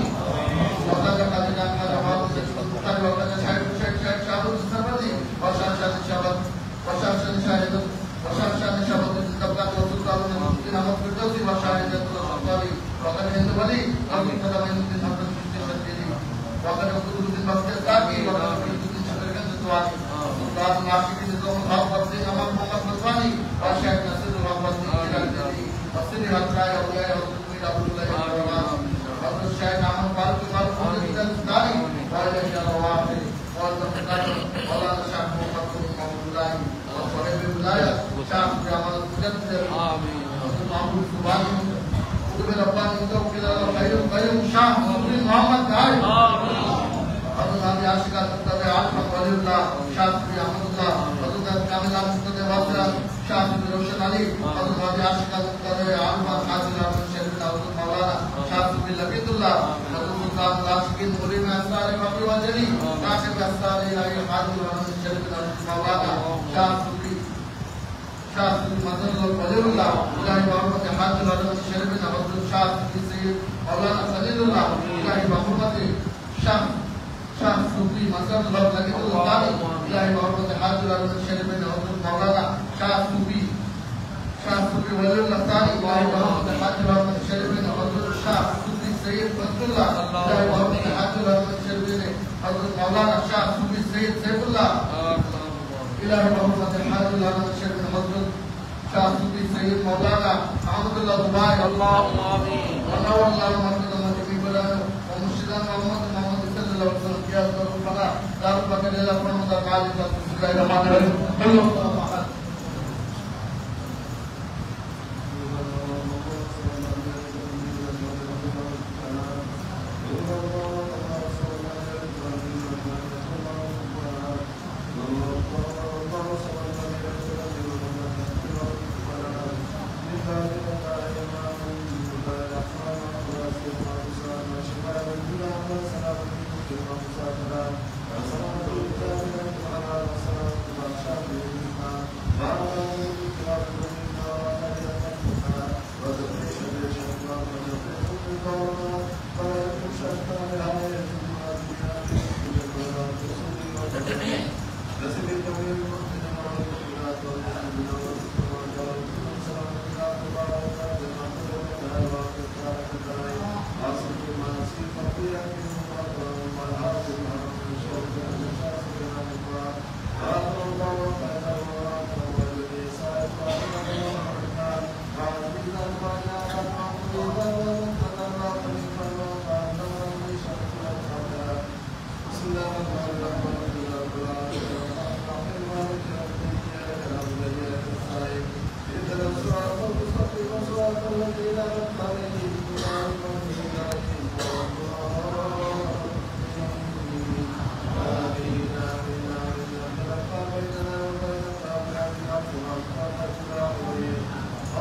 वक़्त का कादिर का जवाब से मुख्तार वक़्त का शायद शाहरुख सरवदी और शाहद وشاشة شاهد وشاشة شاهد الدبلات والسلطان المسلمين والفردوسي وشاهد الأنصاري وقد هند ولي ومن قدم من حفظ الشديد وقد يقول بالمسجد الكافي وقد يقول بالشدرجة الزواني سلطان العاشقين الزوم الخاصة أمام محمد مصواني وشاهد نصر الرحمة إلى الجديد وصل هالراي أولياء والسلطان عبد الله الرحمن وقد الشاهد عمل فاروق المعروف إلى الثاني وإلى الروافي والمقدار ولا نشاء محمد الله وصحبه الولاية شعب جمال المجدد آمين محمود سبحانه قطب رباني متوكل على خير القيوم شاه محمد علي آمين أبو نبي عاشق تتبع عالم ولي الله شافعي أحمد الله حضرت كامل مستدى واسرة شافعي روشن علي أبو نبي عاشق تتبع عالم حاصل عبد الشيخ داود مولانا شافعي لبيت الله حضرت سلطان العاشقين مريم أسرار ربي وجلي ناصر أسرار إلهي حاضر عبد الشيخ مولانا شافعي مدن ولي الله إلهي محمد حاضر عبد الشيخ حضرت شافعي سيد مولانا خليل الله إلهي محمد شام শাহ সুফি মাসাদুল্লাহ লাকিতুল্লাহ তাআলা ইলাহি মুহাম্মদ হাজির আলম শরীফের হযরত মাওলানা শাহ সুফি ওয়ালিউল্লাহ তাআলা ইলাহি মুহাম্মদ হাজির আলম শরীফের হযরত শাহ সুফি সৈয়দ ফজলুল্লাহ ইলাহি মুহাম্মদ হাজির আলম শরীফের হযরত মাওলানা শাহ সুফি সৈয়দ সাইফুল্লাহ ইলাহি মুহাম্মদ হাজির আলম শরীফের হযরত শাহ সুফি সৈয়দ মাওলানা আহমদুল্লাহ দুবাই আল্লাহুম্মা আমিন ওয়া নাওয়াল্লাহু মুহাম্মদ বিবলা ওয়া মুর্শিদান Muhammad sallallahu alaihi wasallam kiya rabbana la rabbaka illa anta ma'alika bismillahir rahmanir rahim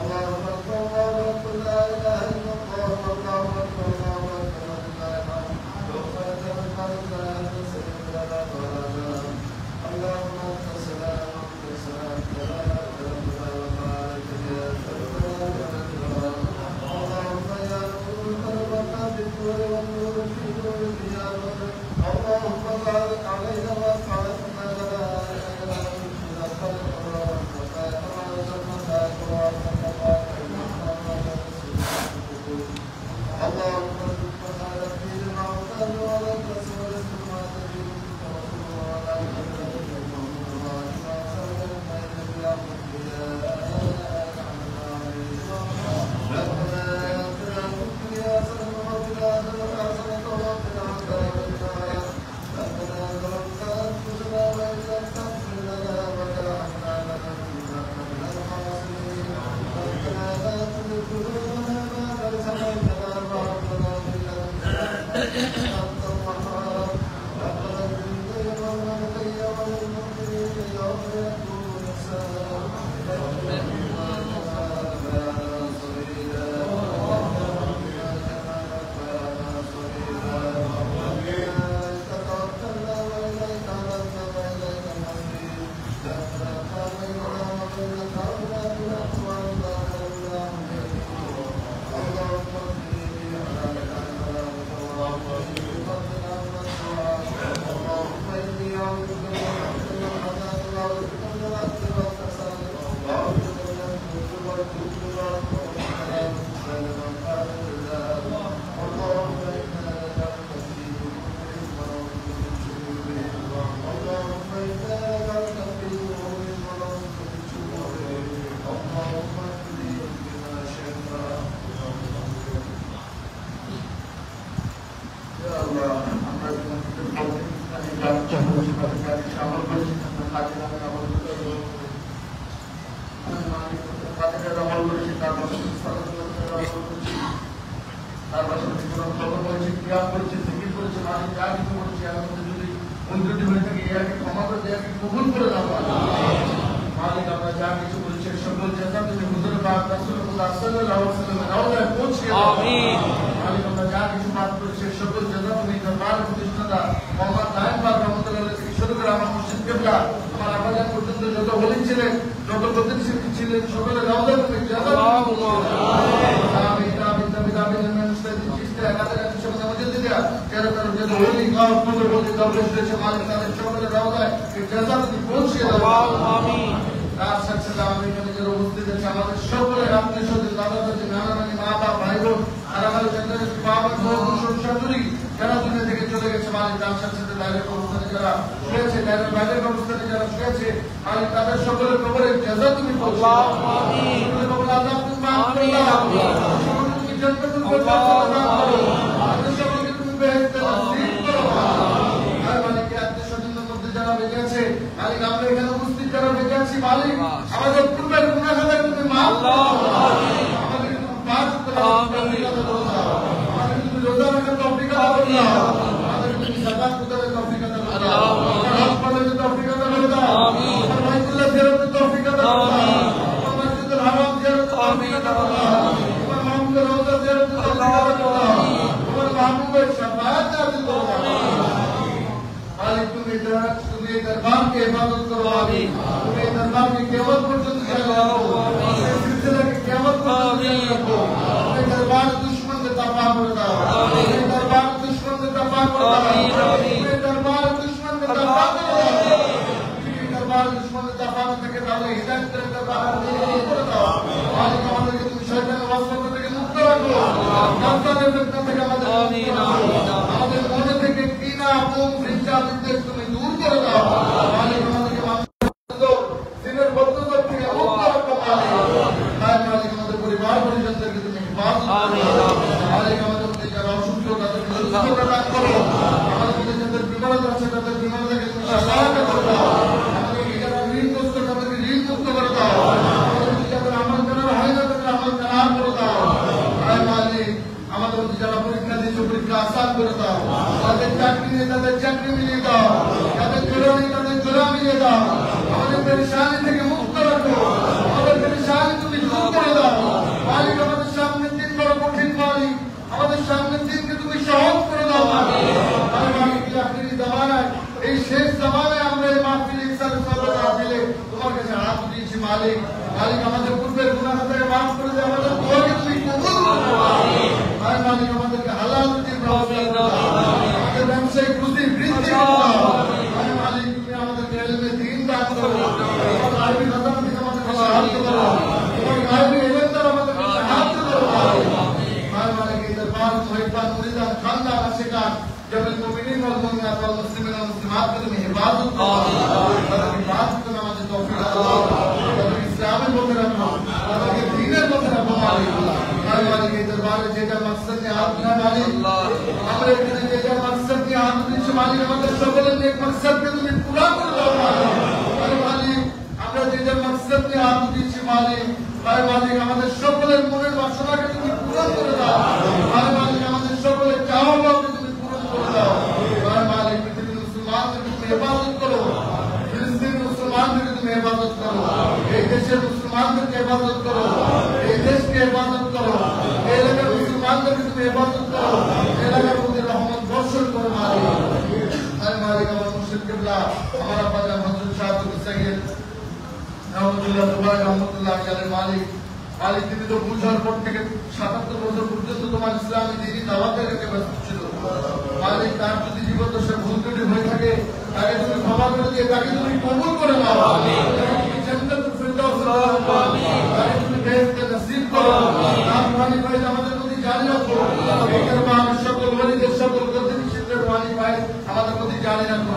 Allahu akbar তেরো তেরো যে ওলি গাঁও তুলে বলতে দরবেশ রয়েছে মালিক তাদের সকলের রওজায় এই জাযা তুমি পৌঁছে দাও আমিন। তার সাথে সাথে আমি এখানে যারা উপস্থিত আছে আমাদের সকলের আত্মীয় স্বজন দাদা দাদি নানা নানি মা বাবা ভাই বোন আর আমাদের যাদের বাবা শ্বশুর শাশুড়ি যারা দুনিয়া থেকে চলে গেছে মালিক তার সাথে সাথে বাইরের অবস্থানে যারা শুয়েছে বাইরের অবস্থানে যারা শুয়েছে মালিক তাদের সকলের কবরে জাযা তুমি পৌঁছে দাও আমিন। আল্লাহ তুমি মাফ করে দাও তুমি জান্নাতুল ফিরদাউস দান করো আমাদের সকলকে তুমি বেহেশতে নসিব করো আর মালিক আত্মীয় স্বজনদের মধ্যে যারা বেঁচে আছে মালিক আমরা এখানে উপস্থিত যারা বেঁচে আছি মালিক আমাদের পূর্বের গুনাহগার তুমি মাফ করো আমাদের তুমি পাঁচ আমিন আমাদের তুমি রোজা রাখার তৌফিক দাও আমাদের তুমি সাকাত করার তৌফিক দাও আল্লাহ হাসপাতালের তৌফিক দাও আমিন বাইতুল্লাহ জিয়ারতের তৌফিক দাও আমিন মসজিদুল হারাম জিয়ারতের তৌফিক দাও তোমার মাহমুদের রওজা জিয়ারতের তৌফিক দাও তোমার মাহবুবের শাফাআত নাযিল করো মালিক তুমি দরবার के इबादत करो आमीन तुम्हें दरबार की क़यामत पर्यंत चालो आमीन सिलसिला की क़यामत पर्यंत रखो तुम्हें दरबार दुश्मन से तबाह कर दो तुम्हें दरबार दुश्मन से तबाह कर दो तुम्हें दरबार दुश्मन से तबाह कर दो तुम्हें दरबार दुश्मन से तबाह करके दाओ हिदायत कर दरबार कर दो मालिक আমাদের কে তুমি শয়তানের ওয়াসওয়াসা থেকে মুক্ত রাখো শয়তানের ফিতনা থেকে আমাদের আমিন আমিন আমাদের মনে থেকে কিনা এবং হিংসা বিদ্বেষ তুমি দূর করে দাও মালিক আমাদেরকে মাফ করে দাও দিনের বদলতা থেকে মুক্ত রাখো মালিক মালিক আমাদের পরিবার পরিজনদেরকে তুমি হেফাজত করো আমিন মালিক আমাদের প্রতি যারা অসুস্থ তাদেরকে সুস্থতা দান করো আমাদের প্রতি যাদের বিমার আছে তাদের বিমার থেকে তুমি সাহায্য করে দাও আমাদের যারা ঋণগ্রস্ত তাদেরকে ঋণ মুক্ত করে দাও আমাদের যাদের আমল করার হয় না তাদের আমল করার করে দাও মালিক আমাদের প্রতি যারা পরীক্ষা দিয়েছে পরীক্ষা আসান করে দাও তাদের চাকরি নেই তাদের চাকরি মিলিয়ে দাও তাদের জোড়া নেই তাদের জোড়া মিলিয়ে দাও আমাদের পেরেশানি থেকে মুক্ত রাখো আমাদের পেরেশানি তুমি দূর করে দাও মালিক আমাদের সামনে দিন বড় কঠিন মালিক আমাদের সামনে দিনকে তুমি সহজ করে দাও মালিক আখিরি জামানায় এই শেষ জামানায় আমরা এই মাহফিলে ইনসান সাল্লাল্লাহু মাহফিলে তোমার কাছে হাত দিয়েছি মালিক মালিক আমাদের পূর্বের গুনাহকে মাফ করে দাও আমাদের দোয়াকে তুমি কবুল করো আর মালিক আমাদেরকে হালাল রুজির ব্যবস্থা দাও আমাদের ব্যবসায়িক রুজি বৃদ্ধি দাও আর মালিক তুমি আমাদেরকে ইলমে দ্বীন দান করো তোমার আরবি ভাষা থেকে আমাদেরকে সাহায্য করো তোমার আরবি ইলম দ্বারা আমাদেরকে সাহায্য করো আর মালিক এই দরবার মুহিব্বান মুরিদান খানদান আশিকান জমিল মুমিনিন ওয়াল মুমিনাত ওয়াল মুসলিমিন ওয়াল মুসলিমাত কে তুমি হেফাজত করো তাদের হেফাজত করো আমাদের তৌফিক দাও তাদের ইসলামের মধ্যে রাখো তাদেরকে দ্বীনের মধ্যে রাখো মালিক এই দরবারে যেটা মকসদ নিয়ে হাত ধরা মালিক আমরা এখানে যেটা মকসদ নিয়ে হাত দিচ্ছি মালিক আমাদের সকলের নেক মকসদকে তুমি পুরা করে দাও মালিক আমরা যেটা মকসদ নিয়ে হাত দিচ্ছি মালিক মালিক আমাদের সকলের মনের বাসনাকে তুমি পূরণ করে দাও মালিক আমাদের সকলের চাওয়াকে তুমি পূরণ করে দাও মালিক পৃথিবীর মুসলমানদেরকে তুমি হেফাজত করো ফিলিস্তিন মুসলমানদেরকে তুমি হেফাজত করো এই দেশের মুসলমানদেরকে হেফাজত করো এই দেশকে হেফাজত করো এই এলাকার মুসলমানদেরকে তুমি হেফাজত করো এলাকার মধ্যে রহমত বর্ষণ করো মালিক মালিক আমার মুর্শিদ কিবলা আমার আব্বা জান হযরত শাহাদুল সাইয়্যিদ আলহামদুলিল্লাহ সুবহান রহমাতুল্লাহ আলাইহি মালিক মালিক তুমি তো বুঝার পর থেকে ৭৭ বছর পর্যন্ত তোমার ইসলামী দ্বীনি দাওয়াতের কাছে ব্যস্ত ছিল মালিক তার যদি জীবদ্দশায় ভুল ত্রুটি হয়ে থাকে তাকে তুমি ক্ষমা করে দিয়ে তাকে তুমি কবুল করে নাও আমিন তুমি জান্নাতুল ফিরদাউস আমিন তাকে তুমি বেহেশতে নসিব করো আর মালিক ভাই আমাদের প্রতি জানি রাখো এই দরবার সকল ওলিদের সকল গদ্দারি চিত্রের মালিক ভাই আমাদের প্রতি জানি রাখো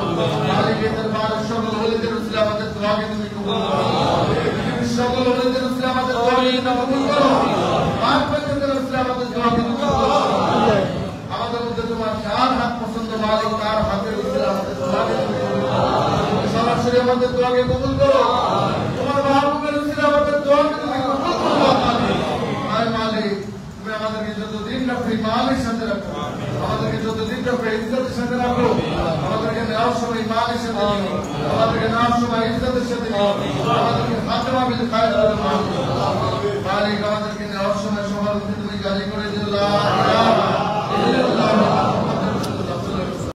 মালিক এই দরবার সকল ওলিদের উসিলা আমাদের দোয়াকে তুমি কবুল করো সকল ওলিদের উসিলা আমাদের দোয়াকে তুমি কবুল করো পাক পবিত্র উসিলা আমাদের দোয়াকে তুমি কবুল করো আমাদের মধ্যে তোমার যার হাত পছন্দ মালিক তার হাতের উসিলা আমাদের দোয়াকে তুমি কবুল করো সরাসরি আমাদের দোয়াকে কবুল করো তোমার মাহবুবের উসিলা আমাদের দোয়াকে তুমি কবুল করো মালিক তুমি আমাদেরকে যতদিন রাখো ইমানের সাথে রাখো আমাদেরকে যতদিন রাখো ইজ্জতের সাথে রাখো আমাদেরকে নেওয়ার সময় ইমানের সাথে নিও আমাদেরকে নেওয়ার সময় ইজ্জতের সাথে নিও আমাদেরকে খাতমা বিল খায়র মালিক আমাদেরকে নেওয়ার সময় সবার তুমি জারি করে